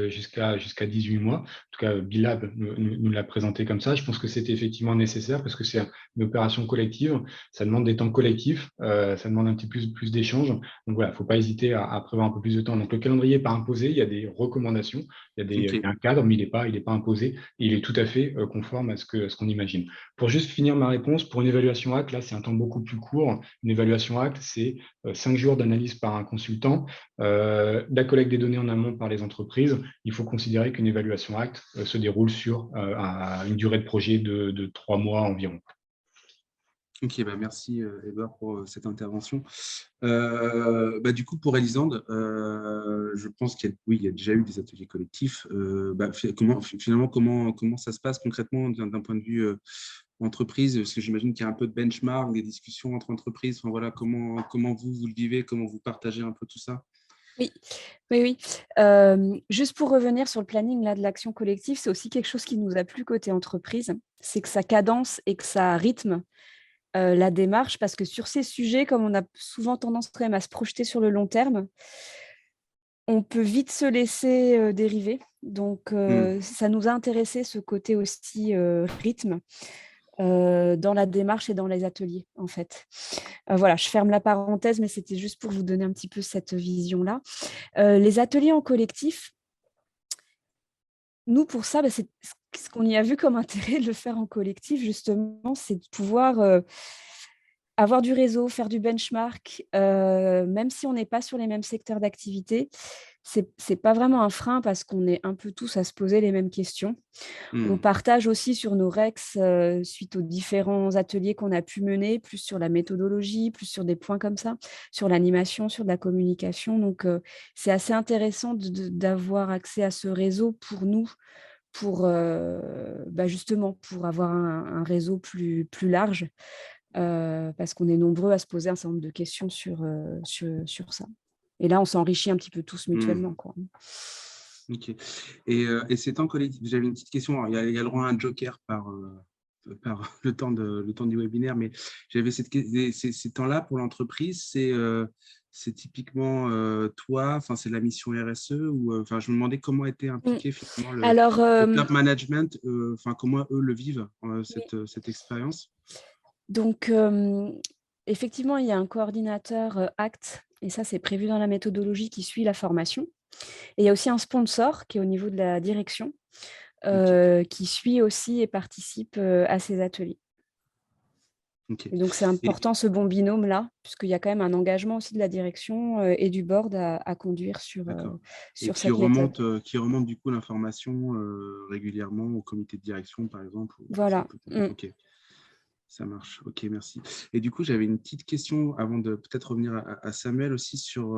jusqu'à 18 mois. En tout cas, Bilab nous l'a présenté comme ça. Je pense que c'était effectivement nécessaire parce que c'est une opération collective. Ça demande des temps collectifs. Ça demande un petit plus d'échanges. Donc voilà, il ne faut pas hésiter à prévoir un peu plus de temps. Donc le calendrier n'est pas imposé. Il y a des recommandations. Il y a un cadre, mais il n'est pas imposé. Et il est tout à fait conforme à ce qu'on imagine. Pour juste finir ma réponse, pour une évaluation ACT, là, c'est un temps beaucoup plus court. Une évaluation ACT, c'est 5 jours d'analyse par un consultant, la collecte des données en amont par les entreprises. Il faut considérer qu'une évaluation ACT se déroule sur une durée de projet de 3 mois environ. Ok, bah merci Edouard pour cette intervention. Du coup, pour Elisande, je pense qu'il y a déjà eu des ateliers collectifs. Finalement, comment ça se passe concrètement d'un point de vue entreprise? Parce que j'imagine qu'il y a un peu de benchmark, des discussions entre entreprises. Enfin, voilà, comment vous le vivez, comment vous partagez un peu tout ça? Oui, oui, oui. Juste pour revenir sur le planning là, de l'action collective, c'est aussi quelque chose qui nous a plu côté entreprise, c'est que ça cadence et que ça rythme la démarche, parce que sur ces sujets, comme on a souvent tendance quand même à se projeter sur le long terme, on peut vite se laisser dériver. Donc, ça nous a intéressé ce côté aussi rythme dans la démarche et dans les ateliers, en fait. Voilà, je ferme la parenthèse, mais c'était juste pour vous donner un petit peu cette vision-là. Les ateliers en collectif, nous, pour ça, c'est ce qu'on y a vu comme intérêt de le faire en collectif, justement, c'est de pouvoir avoir du réseau, faire du benchmark, même si on n'est pas sur les mêmes secteurs d'activité, c'est pas vraiment un frein parce qu'on est un peu tous à se poser les mêmes questions. On partage aussi sur nos REX suite aux différents ateliers qu'on a pu mener, plus sur la méthodologie, plus sur des points comme ça, sur l'animation, sur de la communication. Donc, c'est assez intéressant d'avoir accès à ce réseau pour nous, pour justement pour avoir un réseau plus large, parce qu'on est nombreux à se poser un certain nombre de questions sur ça. Et là, on s'enrichit un petit peu tous mutuellement, quoi. Ok. Et c'est en collectif. J'avais une petite question. Alors, il y a le droit à un joker par le temps du webinaire, mais j'avais ces temps-là pour l'entreprise. C'est typiquement toi, enfin c'est la mission RSE ou enfin je me demandais comment était impliqué finalement Alors, le top management, enfin comment eux le vivent cette expérience. Donc, effectivement, il y a un coordinateur ACT, et ça, c'est prévu dans la méthodologie qui suit la formation. Et il y a aussi un sponsor qui est au niveau de la direction, qui suit aussi et participe à ces ateliers. Okay. Et donc, c'est important ce bon binôme-là, puisqu'il y a quand même un engagement aussi de la direction et du board à conduire sur cette méthode. Qui remonte du coup l'information régulièrement au comité de direction, par exemple. Voilà. Ok. Ça marche, ok, merci. Et du coup, j'avais une petite question avant de peut-être revenir à Samuel aussi sur...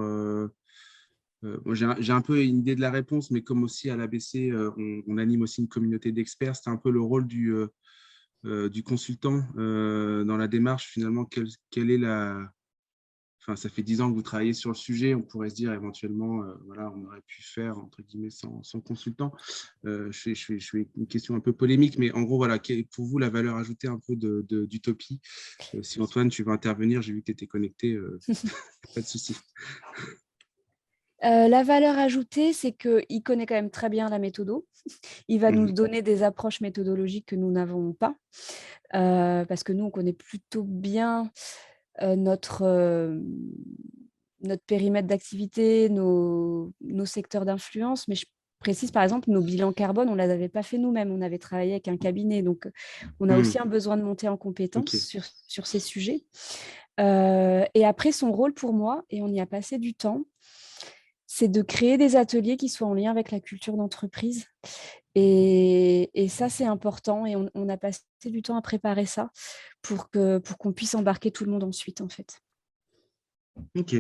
j'ai un peu une idée de la réponse, mais comme aussi à l'ABC, on anime aussi une communauté d'experts, c'est un peu le rôle du consultant dans la démarche, finalement, quelle est la... Enfin, ça fait 10 ans que vous travaillez sur le sujet, on pourrait se dire éventuellement, voilà, on aurait pu faire, entre guillemets, sans consultant. Je fais une question un peu polémique, mais en gros, voilà, quelle est pour vous la valeur ajoutée un peu d'Utopie? Si Antoine, tu veux intervenir, j'ai vu que tu étais connecté, pas de souci. La valeur ajoutée, c'est qu'il connaît quand même très bien la méthodo. Il va nous donner des approches méthodologiques que nous n'avons pas, parce que nous, on connaît plutôt bien notre périmètre d'activité, nos secteurs d'influence, mais je précise, par exemple, nos bilans carbone, on ne les avait pas fait nous-mêmes, on avait travaillé avec un cabinet, donc on a aussi un besoin de monter en compétence sur ces sujets. Et après, son rôle pour moi, et on y a passé du temps, c'est de créer des ateliers qui soient en lien avec la culture d'entreprise. Et ça, c'est important. Et on a passé du temps à préparer ça pour qu'on puisse embarquer tout le monde ensuite, en fait. Ok.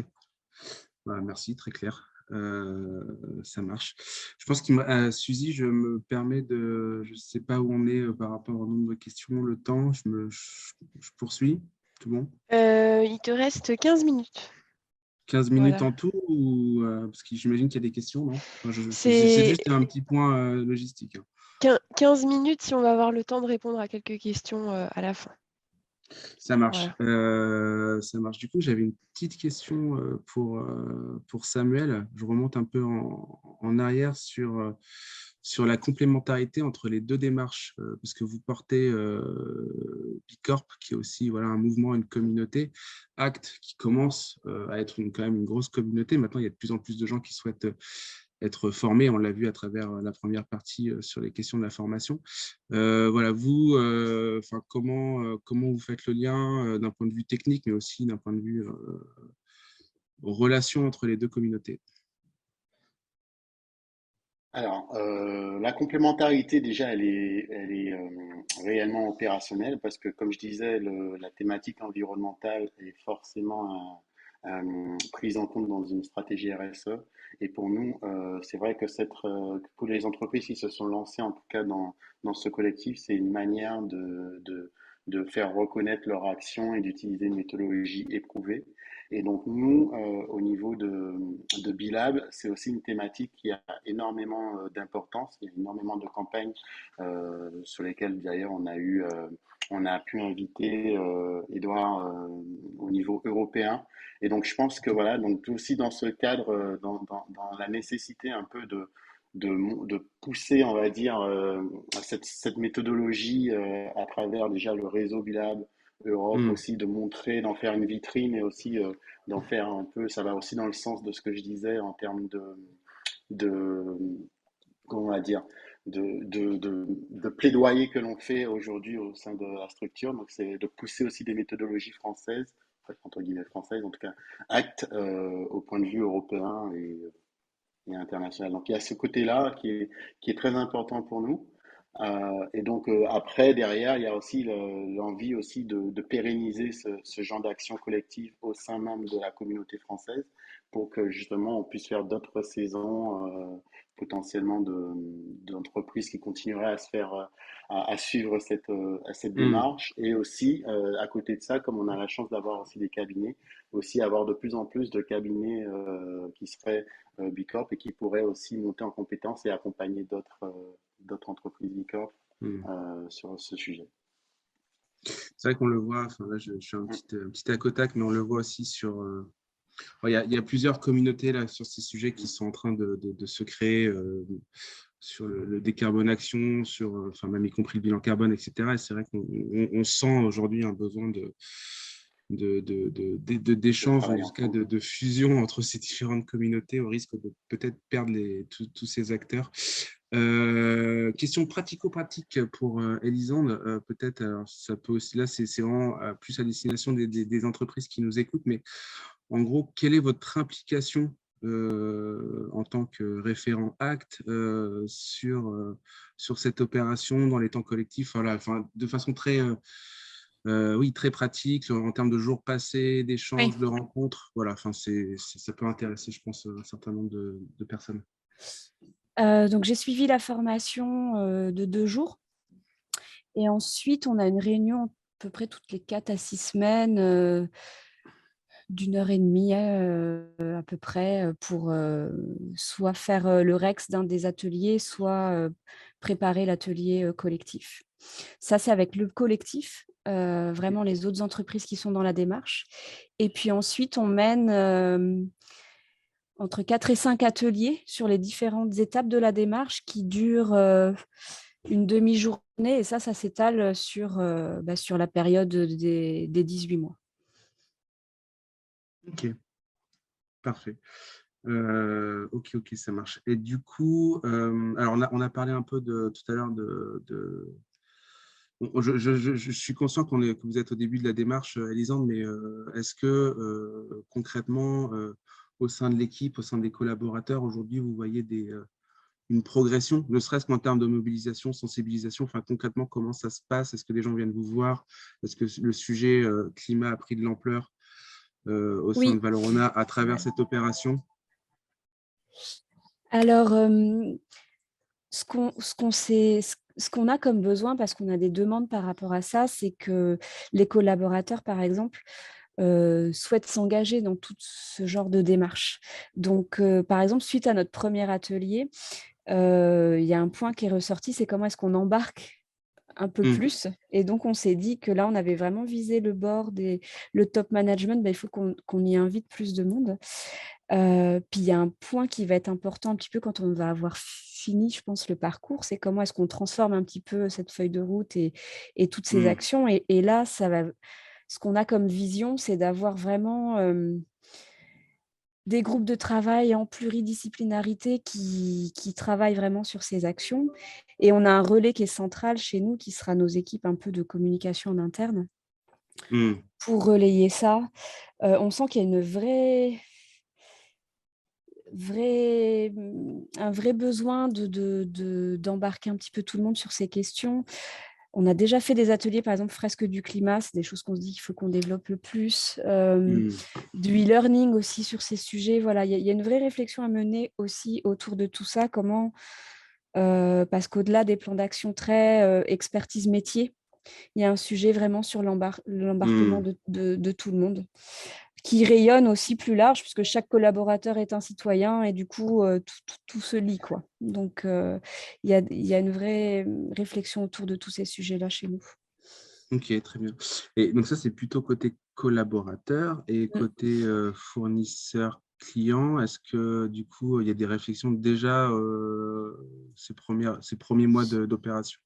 Bah, merci, très clair. Ça marche. Je pense que Suzy, je me permets de... Je ne sais pas où on est par rapport au nombre de questions, le temps. Je poursuis. Tout bon? Il te reste 15 minutes. 15 minutes Voilà. en tout ou, parce que j'imagine qu'il y a des questions, non? C'est C'est juste un petit point logistique. 15 minutes si on va avoir le temps de répondre à quelques questions à la fin. Ça marche. Voilà. Ça marche. Du coup, j'avais une petite question pour Samuel. Je remonte un peu en arrière sur la complémentarité entre les deux démarches, parce que vous portez Bicorp, qui est aussi voilà, un mouvement, une communauté, ACT, qui commence à être quand même une grosse communauté. Maintenant, il y a de plus en plus de gens qui souhaitent être formés. On l'a vu à travers la première partie sur les questions de la formation. Voilà, vous, comment vous faites le lien d'un point de vue technique, mais aussi d'un point de vue relation entre les deux communautés? Alors, la complémentarité, déjà, elle est réellement opérationnelle parce que, comme je disais, la thématique environnementale est forcément prise en compte dans une stratégie RSE. Et pour nous, c'est vrai que pour les entreprises qui se sont lancées, en tout cas dans ce collectif, c'est une manière de faire reconnaître leur action et d'utiliser une méthodologie éprouvée. Et donc, nous, au niveau de Bilab, c'est aussi une thématique qui a énormément d'importance. Il y a énormément de campagnes sur lesquelles, d'ailleurs, on a pu inviter Edouard au niveau européen. Et donc, je pense que voilà, donc aussi dans ce cadre, dans la nécessité un peu de pousser, on va dire, cette méthodologie à travers déjà le réseau Bilab Europe aussi, de montrer, d'en faire une vitrine et aussi d'en faire un peu, ça va aussi dans le sens de ce que je disais en termes de comment on va dire, de plaidoyer que l'on fait aujourd'hui au sein de la structure. Donc, c'est de pousser aussi des méthodologies françaises, enfin, entre guillemets françaises, en tout cas, actes au point de vue européen et international. Donc il y a ce côté-là qui est très important pour nous. Et donc après, derrière, il y a aussi l'envie aussi de pérenniser ce genre d'action collective au sein même de la communauté française pour que justement on puisse faire d'autres saisons potentiellement d'entreprises qui continueraient à se faire à suivre cette démarche. Et aussi, à côté de ça, comme on a la chance d'avoir aussi des cabinets, aussi avoir de plus en plus de cabinets qui seraient Bicorp et qui pourraient aussi monter en compétences et accompagner d'autres entreprises Bicorp sur ce sujet. C'est vrai qu'on le voit, enfin là je suis un petit tac au tac, mais on le voit aussi sur... il y a plusieurs communautés là, sur ces sujets qui sont en train de se créer sur le décarbonation, sur, enfin, même y compris le bilan carbone, etc. Et c'est vrai qu'on sent aujourd'hui un besoin d'échange, en tout cas de fusion entre ces différentes communautés au risque de peut-être perdre tous ces acteurs. Question pratico-pratique pour Elisande, peut-être, alors ça peut aussi, là c'est vraiment plus à destination des entreprises qui nous écoutent, mais en gros, quelle est votre implication en tant que référent acte sur cette opération dans les temps collectifs, voilà, enfin, de façon très, oui, très pratique, en termes de jours passés, d'échanges, de rencontres, voilà, enfin, ça peut intéresser, je pense, un certain nombre de personnes. Donc, j'ai suivi la formation de 2 jours. Et ensuite, on a une réunion à peu près toutes les 4 à 6 semaines d'1h30 à peu près pour soit faire le REX d'un des ateliers, soit préparer l'atelier collectif. Ça, c'est avec le collectif, vraiment les autres entreprises qui sont dans la démarche. Et puis ensuite, on mène entre 4 et 5 ateliers sur les différentes étapes de la démarche qui durent une demi-journée. Et ça s'étale sur la période des 18 mois. Ok, parfait. Ok, ça marche. Et du coup, alors on a parlé un peu tout à l'heure je suis conscient que vous êtes au début de la démarche, Elisande, mais est-ce que concrètement, au sein de l'équipe, au sein des collaborateurs, aujourd'hui, vous voyez une progression, ne serait-ce qu'en termes de mobilisation, sensibilisation, enfin concrètement, comment ça se passe? Est-ce que les gens viennent vous voir? Est-ce que le sujet climat a pris de l'ampleur au sein de Valrhona à travers cette opération? Alors, ce qu'on a comme besoin, parce qu'on a des demandes par rapport à ça, c'est que les collaborateurs, par exemple, souhaitent s'engager dans tout ce genre de démarche. Donc, par exemple, suite à notre premier atelier, il y a un point qui est ressorti, c'est comment est-ce qu'on embarque un peu plus. Et donc, on s'est dit que là, on avait vraiment visé le board et le top management, il faut qu'on y invite plus de monde. Puis, il y a un point qui va être important un petit peu quand on va avoir fini, je pense, le parcours, c'est comment est-ce qu'on transforme un petit peu cette feuille de route et toutes ces actions. Et là, ce qu'on a comme vision, c'est d'avoir vraiment des groupes de travail en pluridisciplinarité qui travaillent vraiment sur ces actions. Et on a un relais qui est central chez nous, qui sera nos équipes un peu de communication en interne, pour relayer ça. On sent qu'il y a un vrai besoin d'embarquer un petit peu tout le monde sur ces questions. On a déjà fait des ateliers, par exemple, fresques du climat, c'est des choses qu'on se dit qu'il faut qu'on développe le plus. Du e-learning aussi sur ces sujets. Voilà, il y a une vraie réflexion à mener aussi autour de tout ça. Comment, parce qu'au-delà des plans d'action très expertise métier, il y a un sujet vraiment sur l'embarquement de tout le monde. qui rayonne aussi plus large, puisque chaque collaborateur est un citoyen et du coup, tout se lie, quoi. Donc, il y a une vraie réflexion autour de tous ces sujets-là chez nous. Ok, très bien. Et donc ça, c'est plutôt côté collaborateur et côté fournisseur client. Est-ce que du coup, il y a des réflexions déjà ces premiers mois d'opération?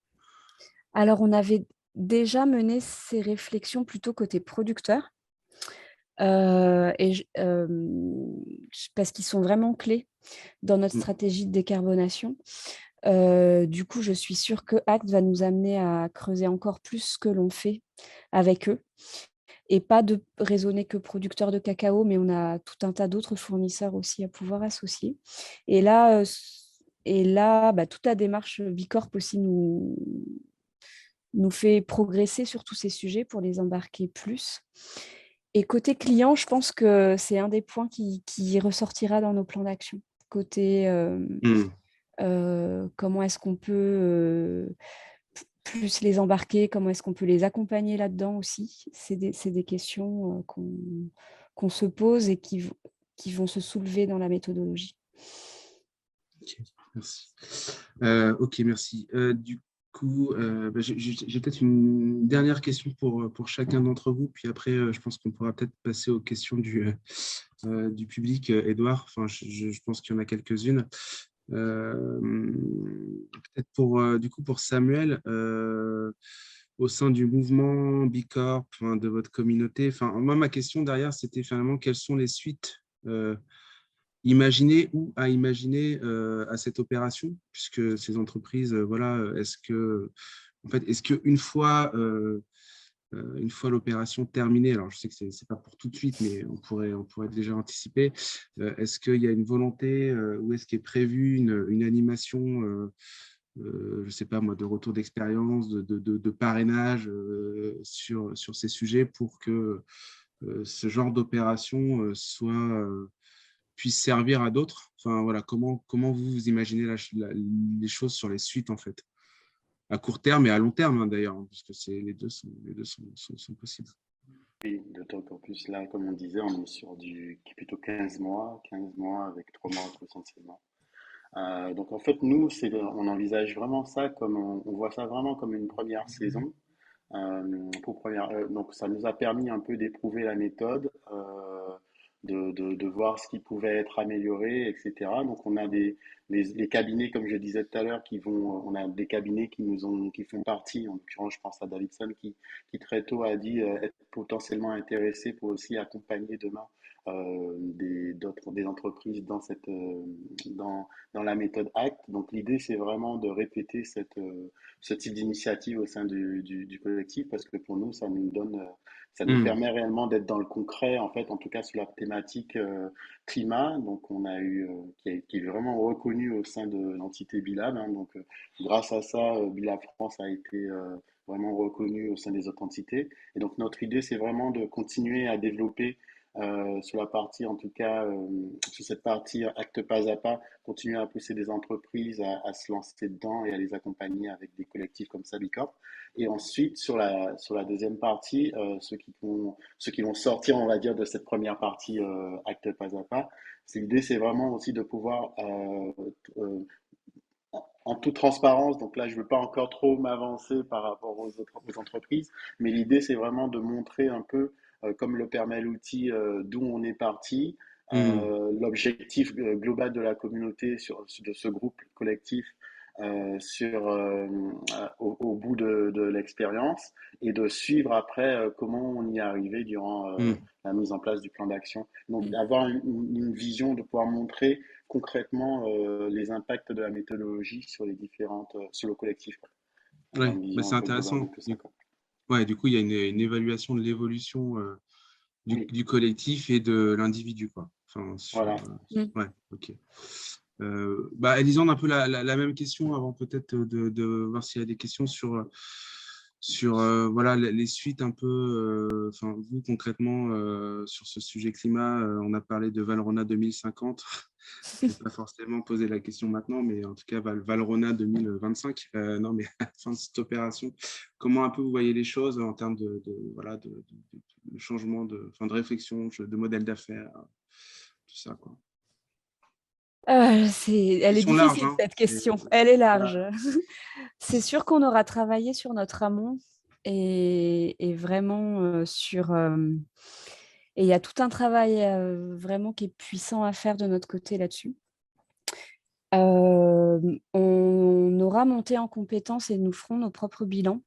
Alors, on avait déjà mené ces réflexions plutôt côté producteur, parce qu'ils sont vraiment clés dans notre stratégie de décarbonation. Du coup, je suis sûre que Act va nous amener à creuser encore plus ce que l'on fait avec eux. Et pas de raisonner que producteurs de cacao, mais on a tout un tas d'autres fournisseurs aussi à pouvoir associer. Et là, toute la démarche Bicorp aussi nous fait progresser sur tous ces sujets pour les embarquer plus. Et côté client, je pense que c'est un des points qui ressortira dans nos plans d'action. Côté comment est-ce qu'on peut plus les embarquer, comment est-ce qu'on peut les accompagner là-dedans aussi. C'est des questions qu'on se pose et qui vont se soulever dans la méthodologie. Ok, merci. Ok, merci. Du coup, j'ai peut-être une dernière question pour chacun d'entre vous, puis après, je pense qu'on pourra peut-être passer aux questions du public. Édouard, enfin, je pense qu'il y en a quelques-unes. Peut-être pour Samuel, au sein du mouvement Bicorp, de votre communauté, moi, ma question derrière, c'était finalement quelles sont les suites imaginées ou à imaginer à cette opération, puisque ces entreprises, est-ce qu'une fois l'opération terminée, alors je sais que ce n'est pas pour tout de suite, mais on pourrait déjà anticiper, est-ce qu'il y a une volonté ou est-ce qu'il est prévu une animation, je ne sais pas moi, de retour d'expérience, de parrainage sur ces sujets pour que ce genre d'opération puisse servir à d'autres? Enfin, voilà, comment vous imaginez les choses sur les suites, en fait? À court terme et à long terme, d'ailleurs, parce que les deux sont possibles. Oui, d'autant qu'en plus, là, comme on disait, on est sur plutôt 15 mois avec 3 mois potentiellement. Donc en fait, nous, on envisage vraiment ça on voit ça vraiment comme une première saison. Donc ça nous a permis un peu d'éprouver la méthode, de voir ce qui pouvait être amélioré, etc. Donc on a les cabinets, comme je disais tout à l'heure, on a des cabinets qui font partie, en l'occurrence je pense à Davidson qui très tôt a dit être potentiellement intéressé pour aussi accompagner demain des entreprises dans la méthode ACT. Donc l'idée c'est vraiment de répéter ce type d'initiative au sein du collectif parce que pour nous, ça nous permet réellement d'être dans le concret, en fait, en tout cas sur la thématique climat, donc qui est vraiment reconnu au sein de l'entité Bilab. Hein, donc, grâce à ça, Bilab France a été vraiment reconnu au sein des autres entités. Et donc, notre idée, c'est vraiment de continuer à développer sur la partie, en tout cas, sur cette partie acte pas à pas, continuer à pousser des entreprises à se lancer dedans et à les accompagner avec des collectifs comme ça, Bicorp. Et ensuite, sur la deuxième partie, ceux qui vont sortir, on va dire, de cette première partie acte pas à pas, l'idée, c'est vraiment aussi de pouvoir euh, en toute transparence, donc là je ne veux pas encore trop m'avancer par rapport aux entreprises, mais l'idée c'est vraiment de montrer un peu, comme le permet l'outil, d'où on est parti, l'objectif global de la communauté de ce groupe collectif au bout de l'expérience et de suivre après comment on y est arrivé durant la mise en place du plan d'action. Donc avoir une vision de pouvoir montrer concrètement les impacts de la méthodologie sur sur le collectif. Ouais, mais c'est intéressant. Ouais, du coup, il y a une évaluation de l'évolution du collectif et de l'individu, quoi. Enfin, voilà. Ouais, ok. Elisande, un peu la même question avant peut-être de voir s'il y a des questions sur voilà, les suites un peu, enfin, vous concrètement, sur ce sujet climat, on a parlé de Valrhona 2050. Je ne vais pas forcément poser la question maintenant, mais en tout cas, Valrhona 2025. Non, mais à la fin de cette opération, comment un peu vous voyez les choses en termes voilà, de changement enfin, de réflexion, de modèle d'affaires, tout ça, quoi. Elle est Question large, difficile, hein. cette question. Elle est large. Voilà. C'est sûr qu'on aura travaillé sur notre amont et vraiment sur... et il y a tout un travail vraiment qui est puissant à faire de notre côté là-dessus. On aura monté en compétences et nous ferons nos propres bilans.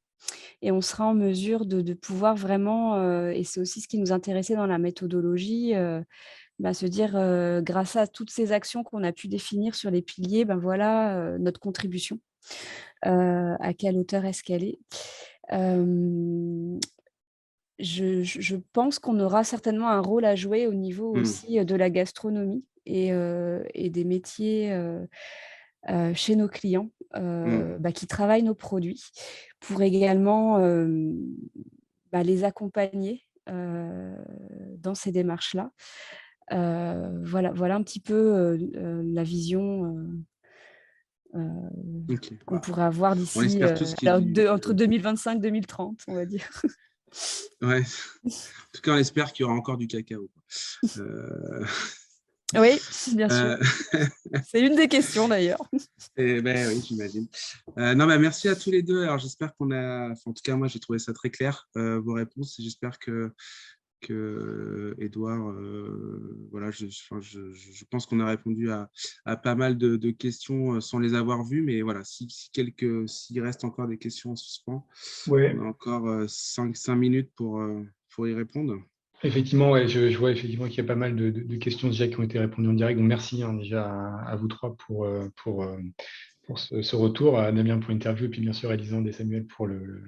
Et on sera en mesure de pouvoir vraiment, et c'est aussi ce qui nous intéressait dans la méthodologie, se dire, grâce à toutes ces actions qu'on a pu définir sur les piliers, ben voilà notre contribution. À quelle hauteur est-ce qu'elle est? Je pense qu'on aura certainement un rôle à jouer au niveau aussi de la gastronomie et des métiers chez nos clients qui travaillent nos produits pour également les accompagner dans ces démarches-là. Voilà un petit peu la vision Ok. qu'on pourrait avoir On d'ici espère tous qu'il y ait entre 2025 et 2030, on va dire. Ouais. En tout cas, on espère qu'il y aura encore du cacao. Oui, bien sûr. Euh, C'est une des questions d'ailleurs. Ben, oui, j'imagine. Non, merci à tous les deux. Alors, j'espère qu'on a, enfin, en tout cas, moi, j'ai trouvé ça très clair, vos réponses. J'espère que Edouard, voilà, je pense qu'on a répondu à pas mal de questions sans les avoir vues, mais voilà, s'il reste encore des questions en suspens, Ouais. on a encore 5 minutes pour y répondre. Effectivement, ouais, je vois effectivement qu'il y a pas mal de questions déjà qui ont été répondues en direct. Donc merci déjà à vous trois pour ce retour, à Damien pour l'interview, et puis bien sûr à Elisande et Samuel pour le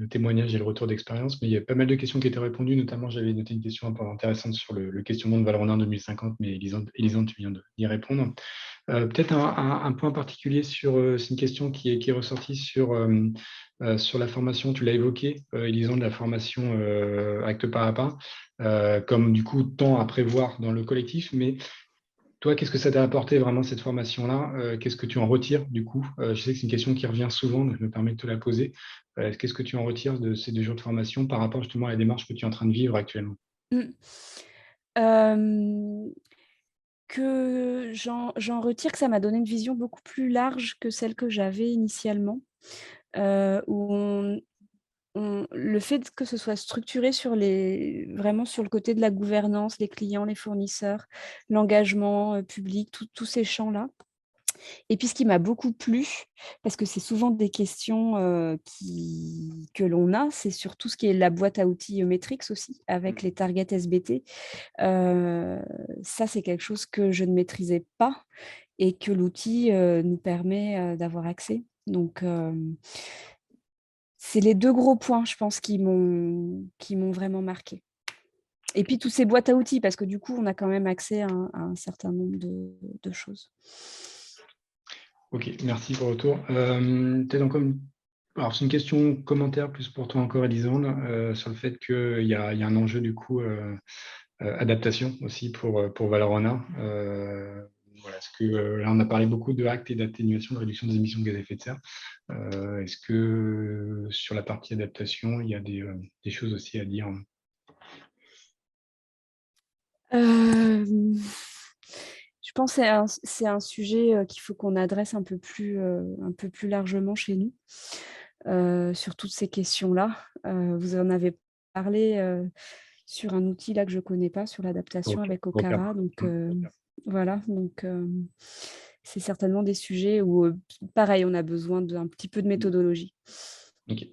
témoignage et le retour d'expérience. Mais il y a pas mal de questions qui étaient répondues, notamment j'avais noté une question un peu intéressante sur le questionnement de Valrhona en 2050, mais Elisande, tu viens d'y répondre. Peut-être un point particulier c'est une question qui est ressortie sur la formation, tu l'as évoqué, Elisande, la formation acte pas à pas, comme du coup temps à prévoir dans le collectif, mais toi, qu'est-ce que ça t'a apporté vraiment cette formation-là? Qu'est-ce que tu en retires du coup? Je sais que c'est une question qui revient souvent, donc je me permets de te la poser. Qu'est-ce que tu en retires de ces 2 jours de formation par rapport justement à la démarche que tu es en train de vivre actuellement? Que j'en retire que ça m'a donné une vision beaucoup plus large que celle que j'avais initialement, où le fait que ce soit structuré vraiment sur le côté de la gouvernance, les clients, les fournisseurs, l'engagement public, tous ces champs-là. Et puis ce qui m'a beaucoup plu, parce que c'est souvent des questions que l'on a, c'est sur tout ce qui est la boîte à outils Metrix aussi, avec les targets SBT. Ça, c'est quelque chose que je ne maîtrisais pas et que l'outil nous permet d'avoir accès. Donc, c'est les 2 gros points, je pense, qui m'ont vraiment marqué. Et puis, tous ces boîtes à outils, parce que du coup, on a quand même accès à un certain nombre de choses. Ok, merci pour le retour. Peut-être encore alors, c'est une question commentaire plus pour toi encore, Elisande, sur le fait qu'il y a un enjeu du coup adaptation aussi pour Valrhona. Voilà, est-ce que là, on a parlé beaucoup de actes et d'atténuation, de réduction des émissions de gaz à effet de serre. Est-ce que sur la partie adaptation, il y a des choses aussi à dire? Je pense que c'est un sujet qu'il faut qu'on adresse un peu plus largement chez nous, sur toutes ces questions-là. Vous en avez parlé sur un outil là que je ne connais pas, sur l'adaptation avec Okara. Donc, voilà, donc c'est certainement des sujets où, pareil, on a besoin d'un petit peu de méthodologie. Ok,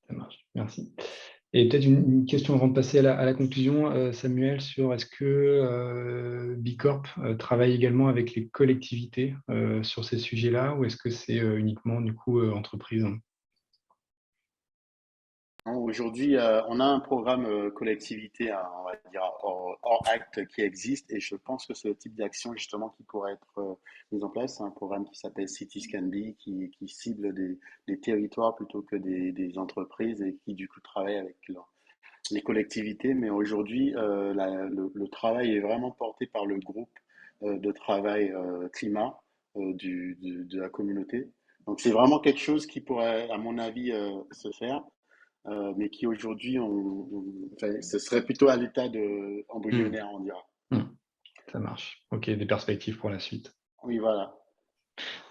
ça marche, merci. Et peut-être une question avant de passer à la conclusion, Samuel, sur est-ce que Bicorp travaille également avec les collectivités sur ces sujets-là, ou est-ce que c'est uniquement du coup entreprise? Aujourd'hui, on a un programme collectivité, hein, on va dire hors acte qui existe, et je pense que c'est le type d'action justement qui pourrait être mis en place. C'est un programme qui s'appelle Cities Can Be, qui cible des territoires plutôt que des entreprises et qui du coup travaille avec les collectivités. Mais aujourd'hui, le travail est vraiment porté par le groupe de travail climat de la communauté. Donc c'est vraiment quelque chose qui pourrait, à mon avis, se faire, mais qui aujourd'hui, enfin, ce serait plutôt à l'état de embryonnaire, on dira. Ça marche. Ok, des perspectives pour la suite. Oui, voilà.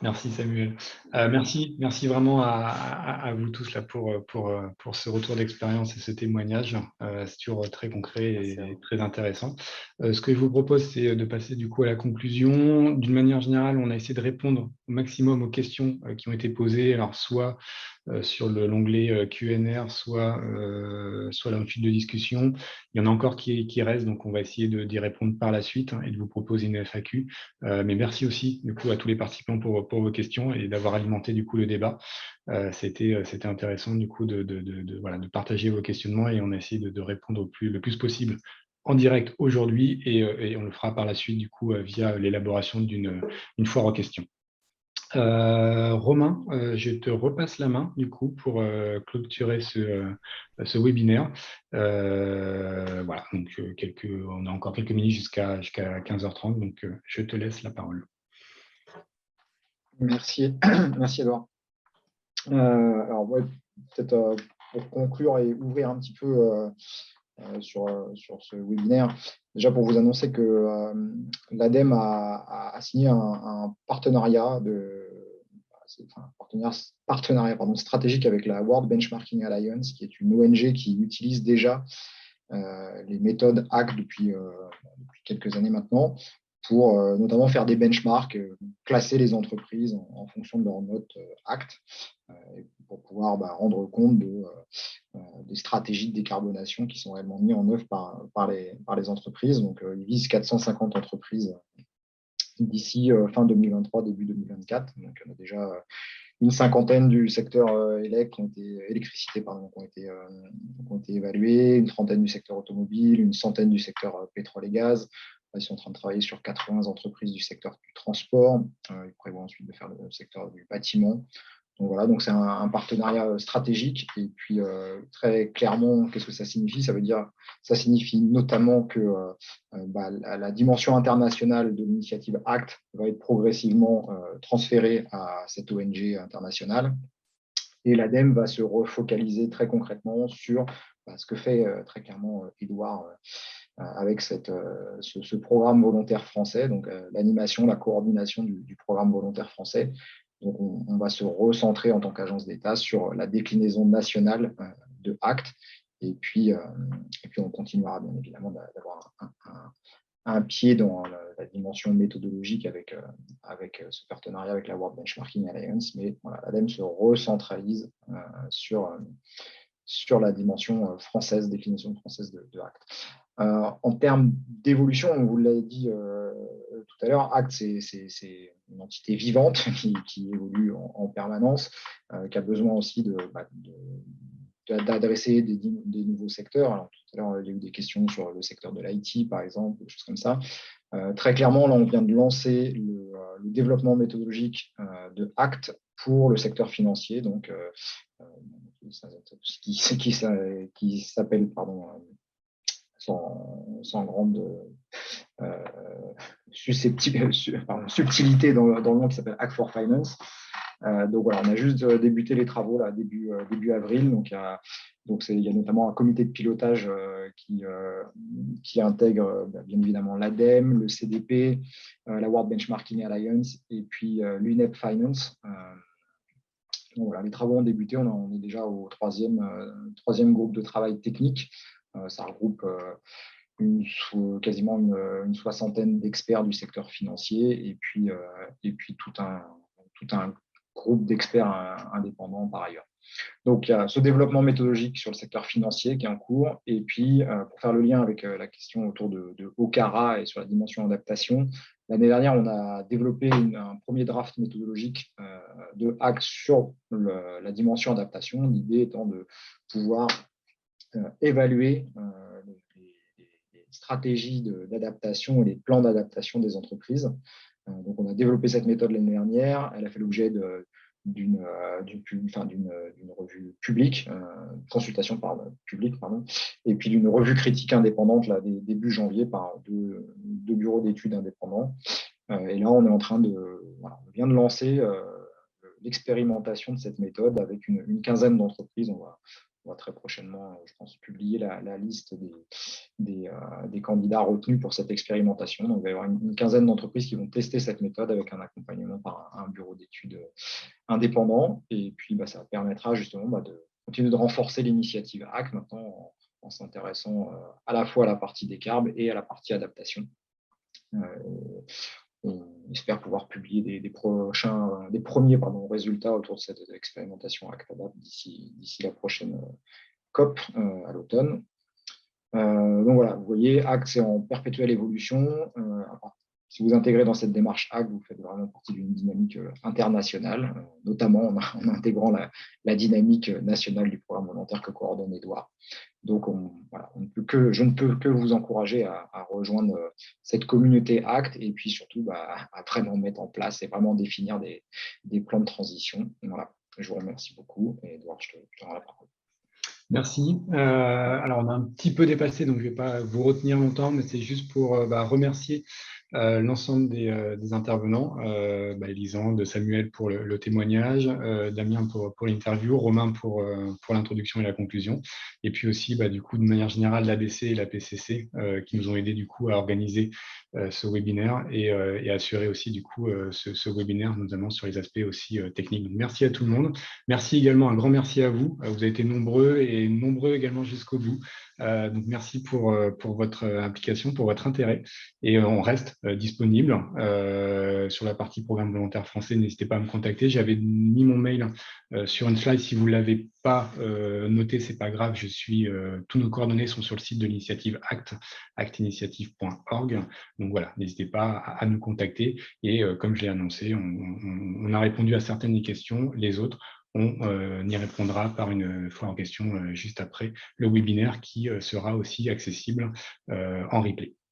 Merci Samuel. Merci vraiment à vous tous là pour ce retour d'expérience et ce témoignage. C'est toujours très concret et très intéressant. Ce que je vous propose, c'est de passer du coup à la conclusion. D'une manière générale, on a essayé de répondre au maximum aux questions qui ont été posées, alors soit sur l'onglet Q&R, soit dans le fil de discussion. Il y en a encore qui restent, donc on va essayer d'y répondre par la suite et de vous proposer une FAQ. Mais merci aussi du coup à tous les participants pour vos questions et d'avoir alimenté du coup le débat. C'était intéressant du coup de partager vos questionnements, et on a essayé de répondre le plus possible en direct aujourd'hui, et on le fera par la suite du coup via l'élaboration d'une foire aux questions. Romain, je te repasse la main du coup pour clôturer ce webinaire. Voilà, donc on a encore quelques minutes jusqu'à 15h30, donc je te laisse la parole. Merci, merci Edouard. Alors, ouais, peut-être pour conclure et ouvrir un petit peu sur ce webinaire, déjà pour vous annoncer que l'ADEME a signé un partenariat stratégique avec la World Benchmarking Alliance, qui est une ONG qui utilise déjà les méthodes ACT depuis quelques années maintenant, pour notamment faire des benchmarks, classer les entreprises en fonction de leur note ACT, pour pouvoir rendre compte des stratégies de décarbonation qui sont réellement mises en œuvre par les entreprises. Donc, ils visent 450 entreprises d'ici fin 2023, début 2024. Donc, on a déjà une cinquantaine du secteur électricité qui ont été évaluées, une trentaine du secteur automobile, une centaine du secteur pétrole et gaz. Là, ils sont en train de travailler sur 80 entreprises du secteur du transport. Ils prévoient ensuite de faire le secteur du bâtiment. Donc voilà, donc c'est un partenariat stratégique. Et puis très clairement, qu'est-ce que ça signifie? Ça signifie notamment que la dimension internationale de l'initiative ACT va être progressivement transférée à cette ONG internationale. Et l'ADEME va se refocaliser très concrètement sur ce que fait très clairement Edouard avec ce programme volontaire français, donc l'animation, la coordination du programme volontaire français. Donc, on va se recentrer en tant qu'agence d'État sur la déclinaison nationale de ACT. Et puis, on continuera bien évidemment d'avoir un pied dans la dimension méthodologique avec ce partenariat avec la World Benchmarking Alliance. Mais voilà, l'ADEME se recentralise sur la dimension française, déclinaison française de ACT. En termes d'évolution, on vous l'a dit tout à l'heure, ACT, c'est une entité vivante qui évolue en permanence, qui a besoin aussi d'adresser des nouveaux secteurs. Alors, tout à l'heure, il y a eu des questions sur le secteur de l'IT, par exemple, des choses comme ça. Très clairement, là, on vient de lancer le développement méthodologique de ACT pour le secteur financier, donc qui s'appelle, sans grande subtilité dans le nom, qui s'appelle Act for Finance. Donc voilà, on a juste débuté les travaux là, début avril. Donc il y a notamment un comité de pilotage qui intègre bien évidemment l'ADEME, le CDP, la World Benchmarking Alliance et puis l'UNEP Finance. Donc voilà, les travaux ont débuté. On est déjà au troisième groupe de travail technique. Ça regroupe quasiment une soixantaine d'experts du secteur financier et puis tout un groupe d'experts indépendants par ailleurs. Donc, il y a ce développement méthodologique sur le secteur financier qui est en cours. Et puis, pour faire le lien avec la question autour de OCARA et sur la dimension adaptation, l'année dernière, on a développé un premier draft méthodologique de ACT sur la dimension adaptation, l'idée étant de pouvoir évaluer les stratégies d'adaptation et les plans d'adaptation des entreprises. Donc, on a développé cette méthode l'année dernière. Elle a fait l'objet d'une revue publique, consultation publique, et puis d'une revue critique indépendante là, début janvier par deux bureaux d'études indépendants. Et là, on est en train on vient de lancer l'expérimentation de cette méthode avec une quinzaine d'entreprises. On va très prochainement, je pense, publier la liste des candidats retenus pour cette expérimentation. Donc, il va y avoir une quinzaine d'entreprises qui vont tester cette méthode avec un accompagnement par un bureau d'études indépendant. Et puis, ça permettra justement de continuer de renforcer l'initiative ACT maintenant en s'intéressant à la fois à la partie décarb et à la partie adaptation. On espère pouvoir publier des premiers résultats autour de cette expérimentation ACT-ADAPT d'ici la prochaine COP à l'automne. Donc voilà, vous voyez, ACT, c'est en perpétuelle évolution. Si vous intégrez dans cette démarche ACT, vous faites vraiment partie d'une dynamique internationale, notamment en intégrant la dynamique nationale du programme volontaire que coordonne Edouard. Donc, je ne peux que vous encourager à rejoindre cette communauté ACT et puis surtout à vraiment mettre en place et vraiment définir des plans de transition. Voilà, je vous remercie beaucoup. Et Edouard, je te rends la parole. Merci. Alors, on a un petit peu dépassé, donc je ne vais pas vous retenir longtemps, mais c'est juste pour remercier l'ensemble des intervenants, Elisande, Samuel pour le témoignage, Damien pour l'interview, Romain pour l'introduction et la conclusion, et puis aussi du coup de manière générale l'ABC et la PCC qui nous ont aidés du coup à organiser ce webinaire et assurer aussi du coup ce webinaire notamment sur les aspects aussi techniques. Donc, merci à tout le monde. Merci également, un grand merci à vous. Vous avez été nombreux et nombreux également jusqu'au bout. Donc merci pour votre implication, pour votre intérêt. Et on reste disponible sur la partie programme volontaire français. N'hésitez pas à me contacter. J'avais mis mon mail sur une slide. Si vous ne l'avez pas noté, ce n'est pas grave. Tous nos coordonnées sont sur le site de l'initiative ACT, actinitiative.org. Donc voilà, n'hésitez pas à nous contacter. Et comme je l'ai annoncé, on a répondu à certaines des questions. Les autres, on y répondra par une fois en question juste après le webinaire qui sera aussi accessible en replay.